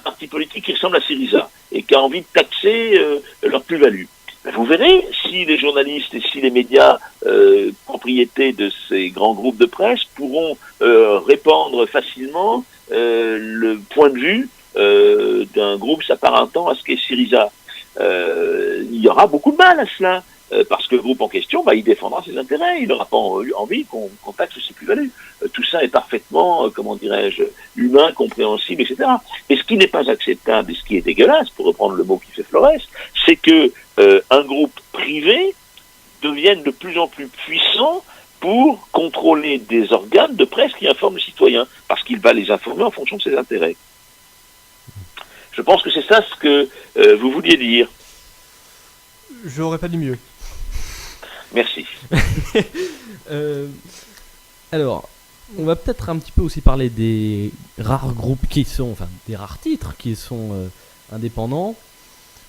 parti politique qui ressemble à Syriza et qui a envie de taxer leur plus-value. Vous verrez si les journalistes et si les médias propriétés de ces grands groupes de presse pourront répandre facilement le point de vue d'un groupe s'apparentant à ce qu'est Syriza. Il y aura beaucoup de mal à cela, parce que le groupe en question, il défendra ses intérêts, il n'aura pas envie qu'on taxe ses plus-values. Tout ça est parfaitement, humain, compréhensible, etc. Et ce qui n'est pas acceptable, et ce qui est dégueulasse, pour reprendre le mot qui fait Flores, c'est que un groupe privé devienne de plus en plus puissant pour contrôler des organes de presse qui informent les citoyens, parce qu'il va les informer en fonction de ses intérêts. Je pense que c'est ça ce que vous vouliez dire. Je n'aurais pas dit mieux. Merci. Alors, on va peut-être un petit peu aussi parler des rares groupes des rares titres qui sont indépendants.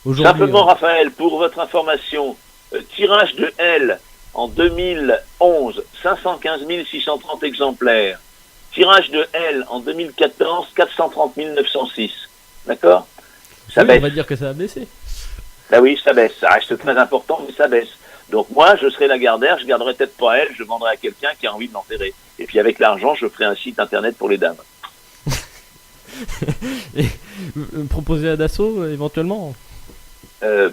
Aujourd'hui, Simplement, Raphaël, pour votre information, tirage de L en 2011, 515 630 exemplaires. Tirage de L en 2014, 430 906. D'accord ? Ça baisse. On va dire que ça a baissé. Ben oui, ça baisse. Ça reste très important, mais ça baisse. Donc moi, je serai Lagardère, je garderai peut-être pas elle, je vendrai à quelqu'un qui a envie de l'enterrer. Et puis avec l'argent, je ferai un site internet pour les dames. Et proposer à Dassault éventuellement.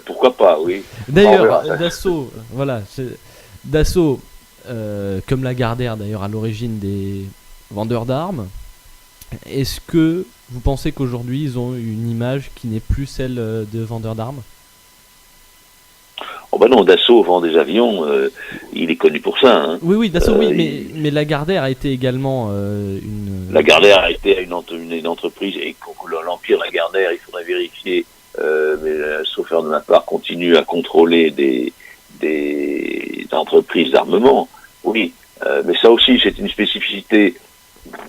Pourquoi pas, oui. D'ailleurs, Dassault, voilà, Dassault, comme Lagardère d'ailleurs à l'origine des vendeurs d'armes. Est-ce que vous pensez qu'aujourd'hui ils ont une image qui n'est plus celle de vendeurs d'armes ? Oh ben non, Dassault vend des avions, il est connu pour ça. Hein. Oui, Dassault, oui, mais Lagardère a été également une... Lagardère a été une entreprise, et l'Empire Lagardère, il faudrait vérifier, mais sauf faire de ma part, continue à contrôler des entreprises d'armement. Oui, mais ça aussi, c'est une spécificité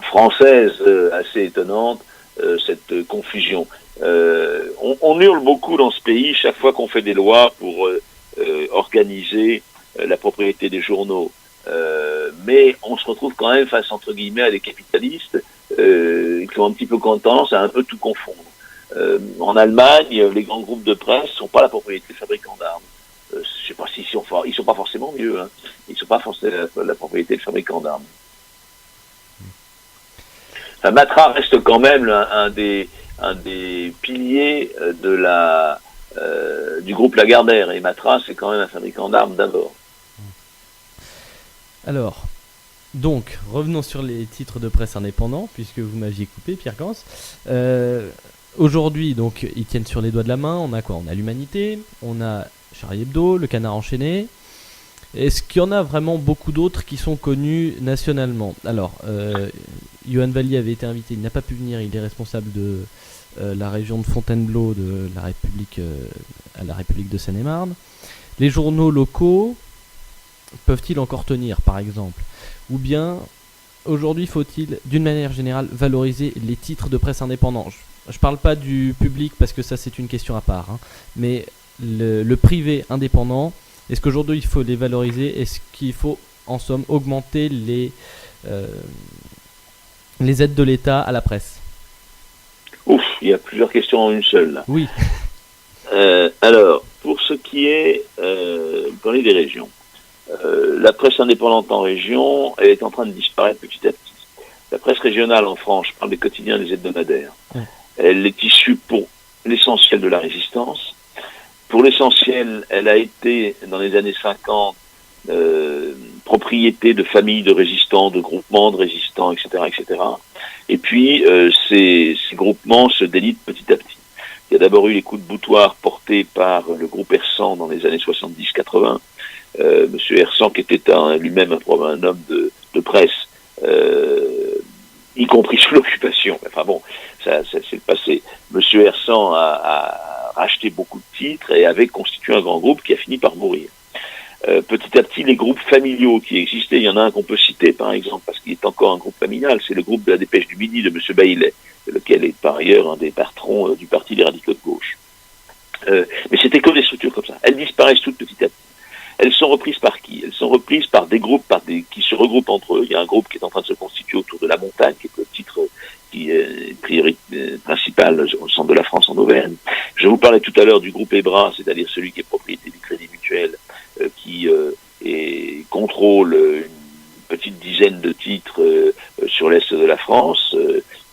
française assez étonnante, cette confusion. On hurle beaucoup dans ce pays chaque fois qu'on fait des lois pour organiser la propriété des journaux. Mais on se retrouve quand même face, entre guillemets, à des capitalistes qui ont un petit peu tendance à un peu tout confondre. En Allemagne, les grands groupes de presse sont pas la propriété des fabricants d'armes. Je sais pas s'ils sont pas forcément mieux. Hein. Ils sont pas forcément la propriété des fabricants d'armes. Enfin, Matra reste quand même un des piliers du groupe Lagardère, et Matra c'est quand même un fabricant d'armes d'abord. Alors, donc, revenons sur les titres de presse indépendants, puisque vous m'aviez coupé, Pierre Gans. Aujourd'hui, donc, ils tiennent sur les doigts de la main. On a quoi ? On a l'Humanité, on a Charlie Hebdo, Le Canard enchaîné. Est-ce qu'il y en a vraiment beaucoup d'autres qui sont connus nationalement ? Alors, Yohann Vallier avait été invité, il n'a pas pu venir, il est responsable de la région de Fontainebleau de la République, à la République de Seine-et-Marne. Les journaux locaux peuvent-ils encore tenir, par exemple ? Ou bien, aujourd'hui, faut-il, d'une manière générale, valoriser les titres de presse indépendants ? Je parle pas du public parce que ça c'est une question à part, hein, mais le privé indépendant, est-ce qu'aujourd'hui il faut les valoriser ? Est-ce qu'il faut en somme augmenter les aides de l'État à la presse ? Ouf, il y a plusieurs questions en une seule là. Oui. Alors, pour ce qui est parler des régions, la presse indépendante en région, elle est en train de disparaître petit à petit. La presse régionale en France, je parle des quotidiens, des hebdomadaires, elle est issue pour l'essentiel de la résistance. Pour l'essentiel, elle a été, dans les années 50, propriété de familles de résistants, de groupements de résistants, etc., etc. Et puis, ces groupements se délitent petit à petit. Il y a d'abord eu les coups de boutoir portés par le groupe Hersan dans les années 70-80. Monsieur Hersan, qui était lui-même un homme de presse, y compris sous l'occupation. Enfin bon, ça c'est le passé. Monsieur Hersan a racheté beaucoup de titres et avait constitué un grand groupe qui a fini par mourir. Petit à petit, les groupes familiaux qui existaient, il y en a un qu'on peut citer par exemple, parce qu'il est encore un groupe familial, c'est le groupe de la Dépêche du Midi de Monsieur Baillet, lequel est par ailleurs un des patrons du Parti des radicaux de gauche. Mais c'était que des structures comme ça. Elles disparaissent toutes petit à petit. Elles sont reprises par qui ? Elles sont reprises par des groupes, qui se regroupent entre eux. Il y a un groupe qui est en train de se constituer autour de La Montagne, qui est le titre qui est principal au centre de la France en Auvergne. Je vous parlais tout à l'heure du groupe EBRA, c'est-à-dire celui qui est propriété du Crédit Mutuel, qui contrôle une petite dizaine de titres sur l'est de la France,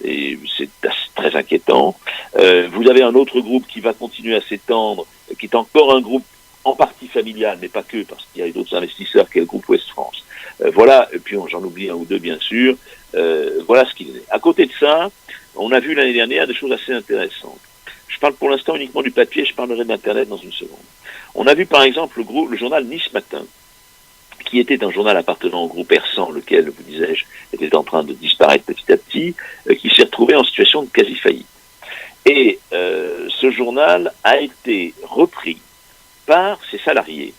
et c'est très inquiétant. Vous avez un autre groupe qui va continuer à s'étendre, qui est encore un groupe en partie familial, mais pas que, parce qu'il y a d'autres investisseurs qui est le groupe Ouest France. Voilà, et puis j'en oublie un ou deux bien sûr. Voilà ce qu'il est. À côté de ça, on a vu l'année dernière des choses assez intéressantes. Je parle pour l'instant uniquement du papier, je parlerai d'Internet dans une seconde. On a vu par exemple le journal Nice Matin, qui était un journal appartenant au groupe Hersan, lequel, vous disais-je, était en train de disparaître petit à petit, qui s'est retrouvé en situation de quasi-faillite. Et ce journal a été repris par ses salariés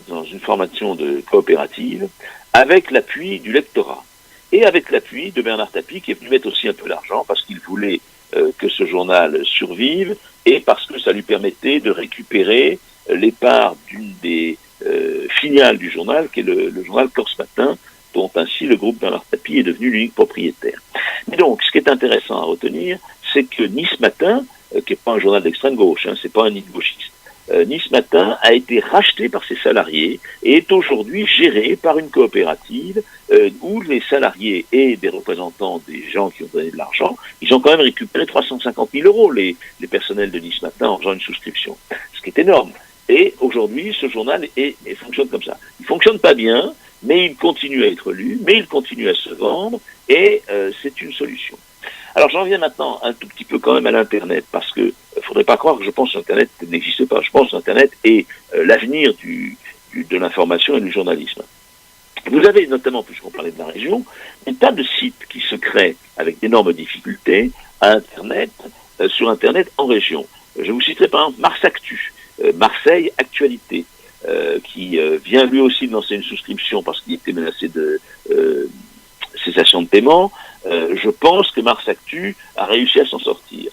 dans une formation de coopérative avec l'appui du lectorat. et avec l'appui de Bernard Tapie, qui est venu mettre aussi un peu d'argent, parce qu'il voulait que ce journal survive, et parce que ça lui permettait de récupérer les parts d'une des filiales du journal, qui est le journal Corse Matin, dont ainsi le groupe Bernard Tapie est devenu l'unique propriétaire. Mais donc, ce qui est intéressant à retenir, c'est que Nice Matin, qui n'est pas un journal d'extrême gauche, c'est pas un nid gauchiste, Nice Matin a été racheté par ses salariés et est aujourd'hui géré par une coopérative où les salariés et des représentants des gens qui ont donné de l'argent, ils ont quand même récupéré 350 000 euros, les personnels de Nice Matin, en faisant une souscription, ce qui est énorme. Et aujourd'hui, ce journal fonctionne comme ça. Il fonctionne pas bien, mais il continue à être lu, mais il continue à se vendre, et c'est une solution. Alors j'en viens maintenant un tout petit peu quand même à l'Internet, parce que faudrait pas croire que je pense que l'Internet n'existe pas. Je pense que l'Internet est l'avenir de l'information et du journalisme. Vous avez notamment, puisqu'on parlait de la région, des tas de sites qui se créent avec d'énormes difficultés à Internet, sur Internet en région. Je vous citerai par exemple Mars Actu, Marseille Actualité, qui vient lui aussi de lancer une souscription parce qu'il était menacé de cessation de paiement. Je pense que Mars Actu a réussi à s'en sortir.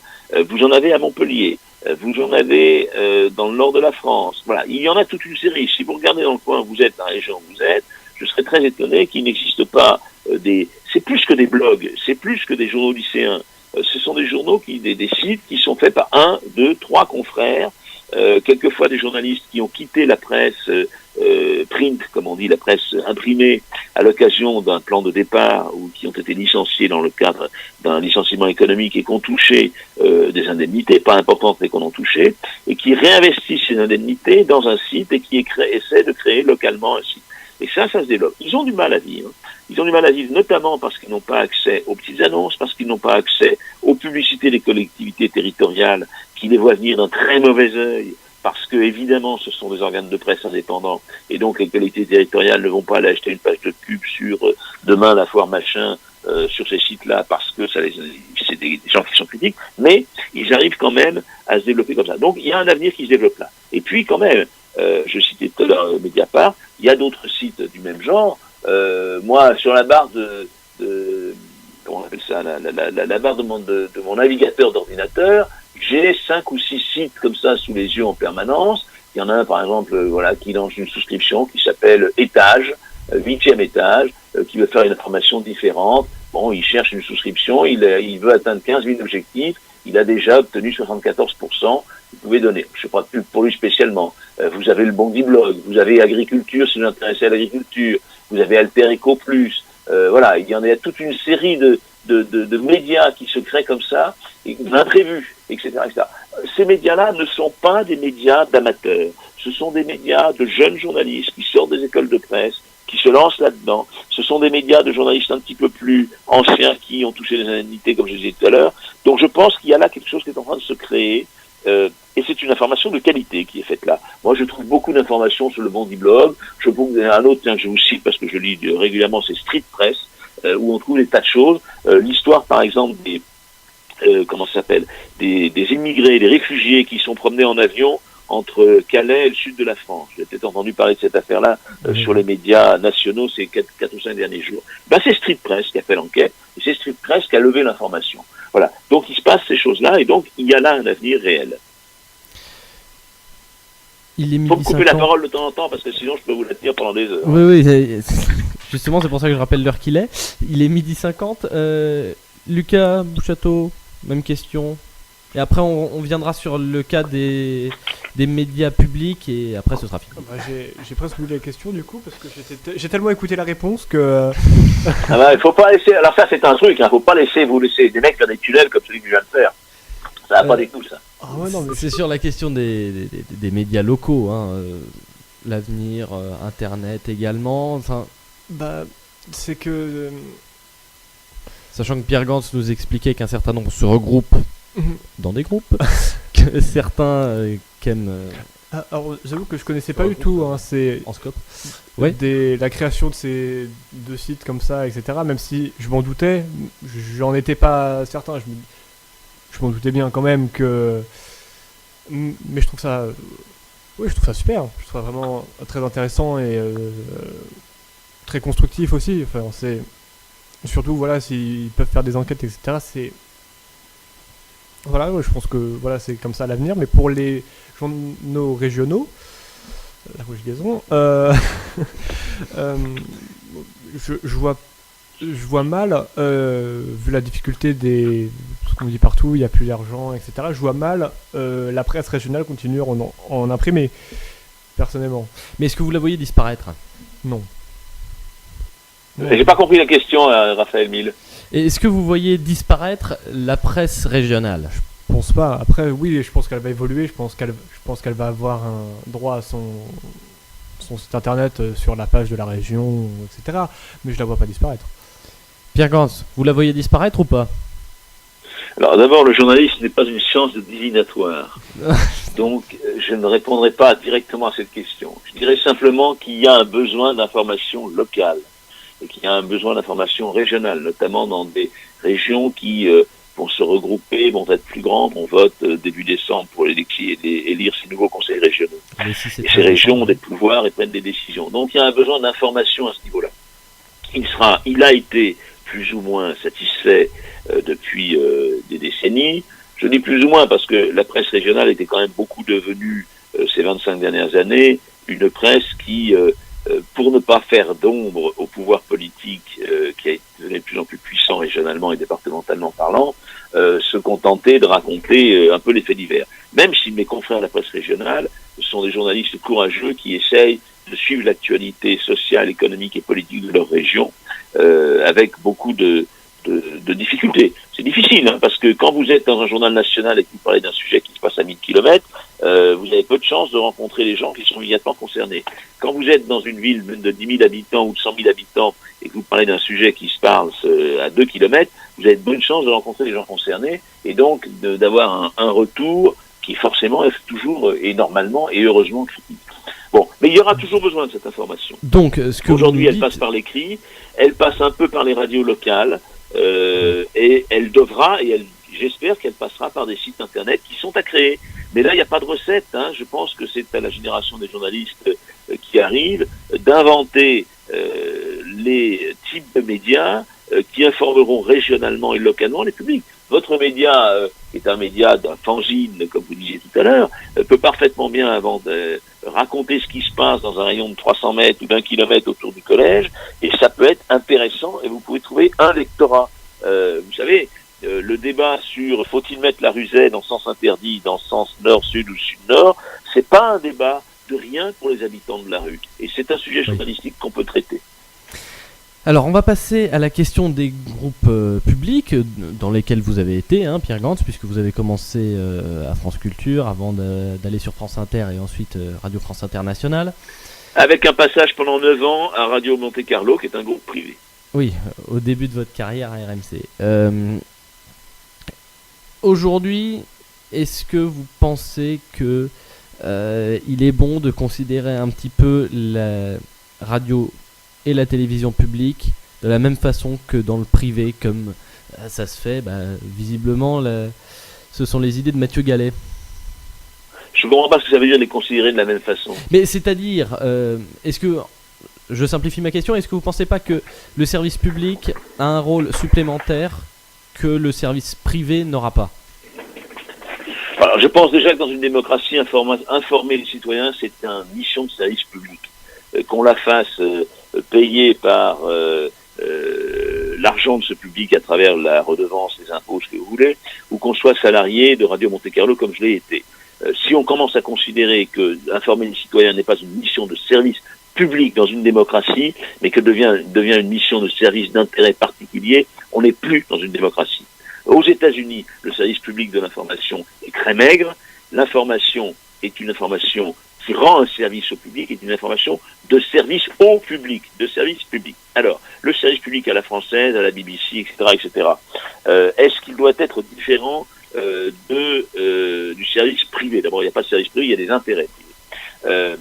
Vous en avez à Montpellier, vous en avez dans le nord de la France. Voilà, il y en a toute une série. Si vous regardez dans le coin où vous êtes, dans la région où vous êtes, je serais très étonné qu'il n'existe pas c'est plus que des blogs, c'est plus que des journaux lycéens. Ce sont des journaux des sites qui sont faits par 1, 2, 3 confrères, quelquefois des journalistes qui ont quitté la presse print, comme on dit, la presse imprimée, à l'occasion d'un plan de départ, ou qui ont été licenciés dans le cadre d'un licenciement économique et qui ont touché des indemnités, pas importantes mais qu'on a touché, et qui réinvestissent ces indemnités dans un site et qui essaient de créer localement un site. Et ça se développe. Ils ont du mal à vivre. Ils ont du mal à vivre notamment parce qu'ils n'ont pas accès aux petites annonces, parce qu'ils n'ont pas accès aux publicités des collectivités territoriales qui les voient venir d'un très mauvais œil, parce que évidemment ce sont des organes de presse indépendants et donc les collectivités territoriales ne vont pas aller acheter une page de pub sur demain la foire machin sur ces sites-là parce que c'est des gens qui sont critiques, mais ils arrivent quand même à se développer comme ça. Donc il y a un avenir qui se développe là. Et puis quand même, je citais tout à l'heure Mediapart, il y a d'autres sites du même genre. Moi, sur la barre comment on appelle ça, la barre de mon navigateur d'ordinateur, j'ai 5 ou 6 sites comme ça sous les yeux en permanence. Il y en a un, par exemple, qui lance une souscription qui s'appelle Étage, 8e étage, qui veut faire une information différente. Bon, il cherche une souscription, il veut atteindre 15 000 objectifs, il a déjà obtenu 74%, vous pouvez donner. Je ne sais pas de pub pour lui spécialement. Vous avez le Bondi Blog, vous avez Agriculture si vous êtes intéressé à l'agriculture, vous avez Alter Eco Plus, voilà, il y en a toute une série de médias qui se créent comme ça, imprévus, etc., etc. Ces médias-là ne sont pas des médias d'amateurs. Ce sont des médias de jeunes journalistes qui sortent des écoles de presse, qui se lancent là-dedans. Ce sont des médias de journalistes un petit peu plus anciens qui ont touché les indemnités, comme je disais tout à l'heure. Donc je pense qu'il y a là quelque chose qui est en train de se créer. Et c'est une information de qualité qui est faite là. Moi, je trouve beaucoup d'informations sur le Bondi Blog. Je trouve un autre, que je vous cite parce que je lis régulièrement, c'est Street Press, où on trouve des tas de choses. L'histoire, par exemple, des immigrés, des réfugiés qui sont promenés en avion entre Calais et le sud de la France. J'ai peut-être entendu parler de cette affaire-là sur les médias nationaux ces 4 ou 5 derniers jours. C'est Street Press qui a fait l'enquête, et c'est Street Press qui a levé l'information. Voilà. Donc il se passe ces choses-là, et donc il y a là un avenir réel. Il faut me couper la parole de temps en temps, parce que sinon je peux vous la tenir pendant des heures. Oui, justement, c'est pour ça que je rappelle l'heure qu'il est. Il est 12h50. Lucas Bouchateau, même question. Et après, on viendra sur le cas des médias publics, et après ce sera fini. J'ai presque oublié la question du coup, parce que j'ai tellement écouté la réponse que... il faut pas laisser... Alors ça, c'est un truc, faut pas vous laisser des mecs faire des tunnels comme celui que je viens de faire. Ça va pas des coups, ça. C'est sur la question des médias locaux, l'avenir, Internet également. Enfin, c'est que... Sachant que Pierre Gantz nous expliquait qu'un certain nombre se regroupent dans des groupes, que certains qu'aiment... alors j'avoue que je connaissais pas du tout, c'est en scope. La création de ces 2 sites comme ça, etc. Même si je m'en doutais, j'en étais pas certain, je m'en doutais bien quand même que... Mais je trouve ça... je trouve ça super, je trouve ça vraiment très intéressant et très constructif aussi. Enfin, surtout, voilà, s'ils peuvent faire des enquêtes, etc., c'est... Voilà, ouais, je pense que voilà, c'est comme ça à l'avenir. Mais pour les journaux régionaux, la conjugaison, je vois mal, vu la difficulté ce qu'on dit partout, il n'y a plus d'argent, etc. Je vois mal la presse régionale continuer en imprimer, personnellement. Mais est-ce que vous la voyez disparaître? Non. J'ai pas compris la question, Raphaël Mille. Et est-ce que vous voyez disparaître la presse régionale? Je pense pas. Après, oui, je pense qu'elle va évoluer. Je pense qu'elle va avoir un droit à son site internet sur la page de la région, etc. Mais je la vois pas disparaître. Pierre Gantz, vous la voyez disparaître ou pas? Alors d'abord, le journalisme n'est pas une science divinatoire. Donc, je ne répondrai pas directement à cette question. Je dirais simplement qu'il y a un besoin d'information locale et qu'il y a un besoin d'information régionale, notamment dans des régions qui vont se regrouper, vont être plus grandes. On vote début décembre pour élire ces nouveaux conseils régionaux. Et ces régions ont des pouvoirs et prennent des décisions. Donc, il y a un besoin d'information à ce niveau-là. Il a été plus ou moins satisfait depuis des décennies. Je dis plus ou moins parce que la presse régionale était quand même beaucoup devenue, ces 25 dernières années, une presse qui, pour ne pas faire d'ombre au pouvoir politique qui est devenu de plus en plus puissant régionalement et départementalement parlant, se contentait de raconter un peu les faits divers. Même si mes confrères de la presse régionale sont des journalistes courageux qui essayent de suivre l'actualité sociale, économique et politique de leur région avec beaucoup de difficultés. C'est difficile, hein, parce que quand vous êtes dans un journal national et que vous parlez d'un sujet qui se passe à 1000 km, vous avez peu de chances de rencontrer les gens qui sont immédiatement concernés. Quand vous êtes dans une ville de 10 000 habitants ou de 100 000 habitants et que vous parlez d'un sujet qui se passe à 2 km, vous avez de bonnes chances de rencontrer les gens concernés et donc d'avoir un retour qui forcément est toujours et normalement et heureusement critique. Bon, mais il y aura toujours besoin de cette information. Donc, ce que aujourd'hui, vous elle dites... passe par l'écrit, elle passe un peu par les radios locales, et elle devra, et j'espère qu'elle passera par des sites internet qui sont à créer. Mais là, il n'y a pas de recette. Hein. Je pense que c'est à la génération des journalistes qui arrivent d'inventer les types de médias qui informeront régionalement et localement les publics. Votre média, qui est un média d'un fanzine, comme vous disiez tout à l'heure, peut parfaitement bien raconter ce qui se passe dans un rayon de 300 mètres ou d'1 kilomètre autour du collège, et ça peut être intéressant, et vous pouvez trouver un lectorat. Vous savez, le débat sur faut-il mettre la rue Z en sens interdit, dans le sens nord-sud ou sud-nord, c'est pas un débat de rien pour les habitants de la rue. Et c'est un sujet journalistique qu'on peut traiter. Alors, on va passer à la question des groupes publics dans lesquels vous avez été, hein, Pierre Gantz, puisque vous avez commencé à France Culture avant d'aller sur France Inter et ensuite Radio France Internationale. Avec un passage pendant 9 ans à Radio Monte Carlo, qui est un groupe privé. Oui, au début de votre carrière à RMC. Aujourd'hui, est-ce que vous pensez que il est bon de considérer un petit peu la radio et la télévision publique de la même façon que dans le privé, comme ça se fait, visiblement, ce sont les idées de Mathieu Gallet. Je ne comprends pas ce que ça veut dire de les considérer de la même façon. Mais c'est-à-dire, est-ce que, je simplifie ma question, est-ce que vous ne pensez pas que le service public a un rôle supplémentaire que le service privé n'aura pas ? Alors, je pense déjà que dans une démocratie, informer les citoyens, c'est une mission de service public. Qu'on la fasse payer par l'argent de ce public à travers la redevance, les impôts, ce que vous voulez, ou qu'on soit salarié de Radio Monte Carlo comme je l'ai été. Si on commence à considérer que informer les citoyens n'est pas une mission de service public dans une démocratie, mais que devient une mission de service d'intérêt particulier, on n'est plus dans une démocratie. Aux États-Unis, le service public de l'information est très maigre. L'information est une information qui rend un service au public, est une information de service au public, de service public. Alors, le service public à la française, à la BBC, etc., est-ce qu'il doit être différent du service privé? D'abord, il n'y a pas de service privé, il y a des intérêts privés.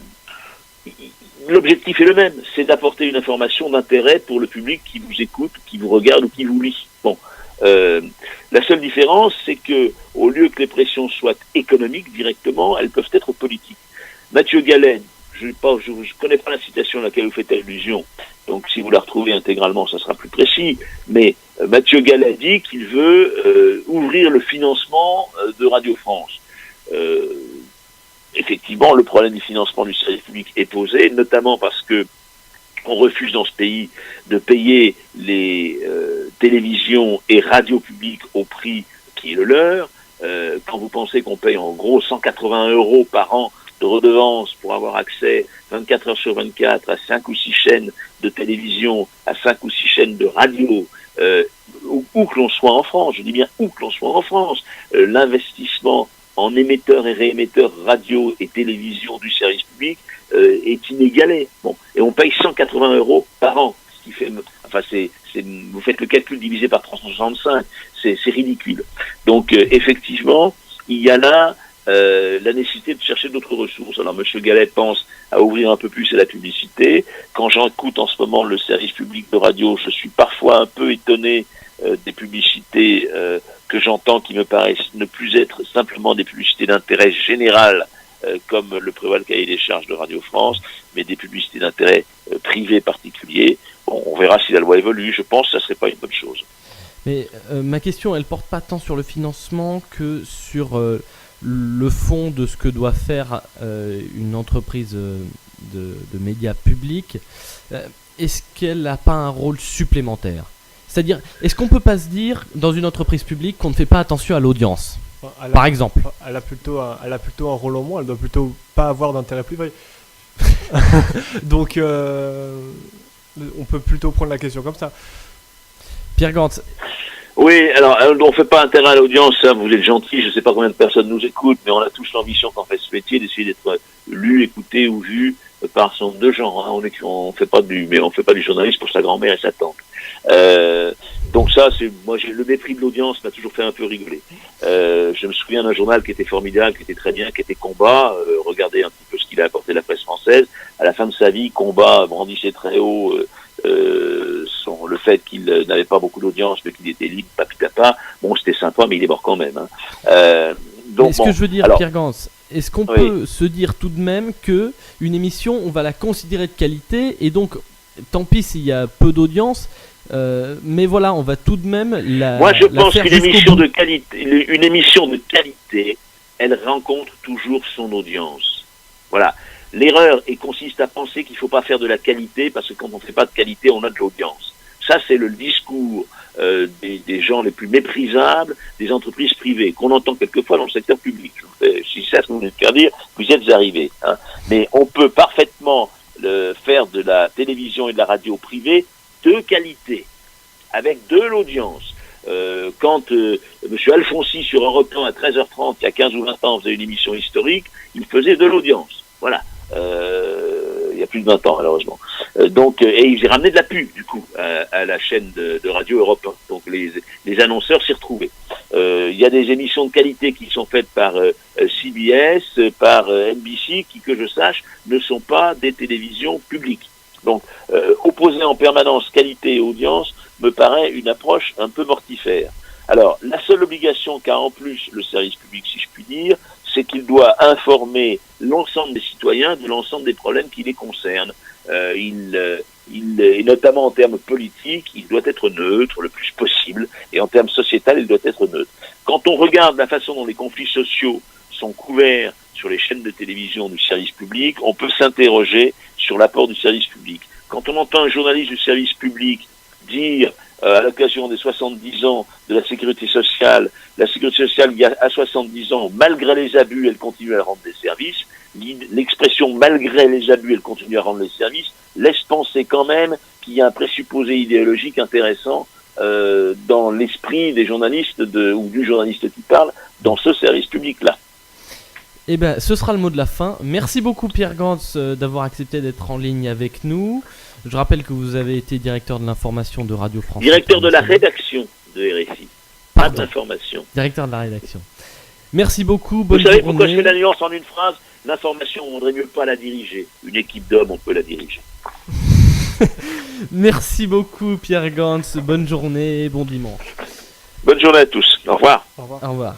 L'objectif est le même, c'est d'apporter une information d'intérêt pour le public qui vous écoute, qui vous regarde ou qui vous lit. Bon. La seule différence, c'est que au lieu que les pressions soient économiques directement, elles peuvent être politiques. Mathieu Gallet, je connais pas la citation à laquelle vous faites allusion, donc si vous la retrouvez intégralement, ça sera plus précis, mais Mathieu Gallet dit qu'il veut ouvrir le financement de Radio France. Effectivement, le problème du financement du service public est posé, notamment parce que on refuse dans ce pays de payer les télévisions et radios publiques au prix qui est le leur. Quand vous pensez qu'on paye en gros 180 € par an de redevance pour avoir accès 24 heures sur 24 à 5 ou 6 chaînes de télévision, à 5 ou 6 chaînes de radio, où que l'on soit en France, je dis bien où que l'on soit en France, l'investissement en émetteurs et réémetteurs radio et télévision du service public est inégalé. Bon, et on paye 180 € par an, ce qui fait, enfin vous faites le calcul divisé par 365, c'est ridicule. Donc effectivement, il y a là la nécessité de chercher d'autres ressources. Alors M. Gallet pense à ouvrir un peu plus à la publicité. Quand j'écoute en ce moment le service public de radio, je suis parfois un peu étonné des publicités que j'entends qui me paraissent ne plus être simplement des publicités d'intérêt général comme le prévoit le cahier des charges de Radio France, mais des publicités d'intérêt privé particulier. Bon, on verra si la loi évolue. Je pense que ça serait pas une bonne chose. Mais ma question, elle porte pas tant sur le financement que sur le fond de ce que doit faire une entreprise de médias publics. Est-ce qu'elle n'a pas un rôle supplémentaire ? C'est-à-dire, est-ce qu'on peut pas se dire, dans une entreprise publique, qu'on ne fait pas attention à l'audience ? Par exemple. Elle a plutôt un rôle en moins, elle doit plutôt pas avoir d'intérêt privé. Donc, on peut plutôt prendre la question comme ça. Pierre Gantz. Oui, alors on fait pas intérêt à l'audience, ça, vous êtes gentil, je sais pas combien de personnes nous écoutent, mais on a tous l'ambition quand on fait ce métier d'essayer d'être lu, écouté ou vu par son de genre. Hein. On fait pas du journalisme pour sa grand-mère et sa tante. Donc ça, moi j'ai le mépris de l'audience m'a toujours fait un peu rigoler. Je me souviens d'un journal qui était formidable, qui était très bien, qui était Combat. Regardez un petit peu ce qu'il a apporté à la presse française. À la fin de sa vie, Combat brandissait très haut le fait qu'il n'avait pas beaucoup d'audience, mais qu'il était libre, papi-papa. Bon, c'était sympa, mais il est mort quand même. Hein. Donc, ce que je veux dire, Pierre Gantz, est-ce qu'on peut se dire tout de même que une émission, on va la considérer de qualité, et donc, tant pis s'il y a peu d'audience, mais voilà, on va tout de même Moi, je pense qu'une émission de qualité, elle rencontre toujours son audience. Voilà. L'erreur consiste à penser qu'il ne faut pas faire de la qualité, parce que quand on ne fait pas de qualité, on a de l'audience. Ça, c'est le discours des gens les plus méprisables des entreprises privées, qu'on entend quelquefois dans le secteur public. Si c'est ce que vous voulez faire dire, vous y êtes arrivés. Hein. Mais on peut parfaitement faire de la télévision et de la radio privée de qualité, avec de l'audience. Quand M. Alfonsi sur Europe 1 à 13h30, il y a 15 ou 20 ans, faisait une émission historique, il faisait de l'audience. Voilà. Il y a plus de 20 ans, malheureusement. Et il a ramené de la pub, du coup, à la chaîne de radio Europe 1. Donc, les annonceurs s'y retrouvaient. Il y a des émissions de qualité qui sont faites par CBS, par NBC, qui, que je sache, ne sont pas des télévisions publiques. Donc, opposer en permanence qualité et audience me paraît une approche un peu mortifère. Alors, la seule obligation qu'a en plus le service public, si je puis dire, c'est qu'il doit informer l'ensemble des citoyens de l'ensemble des problèmes qui les concernent. Et notamment en termes politiques, il doit être neutre le plus possible, et en termes sociétal, il doit être neutre. Quand on regarde la façon dont les conflits sociaux sont couverts sur les chaînes de télévision du service public, on peut s'interroger sur l'apport du service public. Quand on entend un journaliste du service public dire à l'occasion des 70 ans de la sécurité sociale, à 70 ans, malgré les abus, elle continue à rendre des services. L'expression malgré les abus, elle continue à rendre les services, laisse penser quand même qu'il y a un présupposé idéologique intéressant dans l'esprit des journalistes ou du journaliste qui parle dans ce service public-là. Eh ben, ce sera le mot de la fin. Merci beaucoup Pierre Gantz d'avoir accepté d'être en ligne avec nous. Je rappelle que vous avez été directeur de l'information de Radio France. Directeur de la rédaction de RFI. Pas de l'information. Directeur de la rédaction. Merci beaucoup, bonne journée. Vous savez pourquoi je fais la nuance en une phrase ? L'information, on ne vaudrait mieux pas la diriger. Une équipe d'hommes, on peut la diriger. Merci beaucoup Pierre Gantz. Bonne journée, bon dimanche. Bonne journée à tous. Au revoir. Au revoir.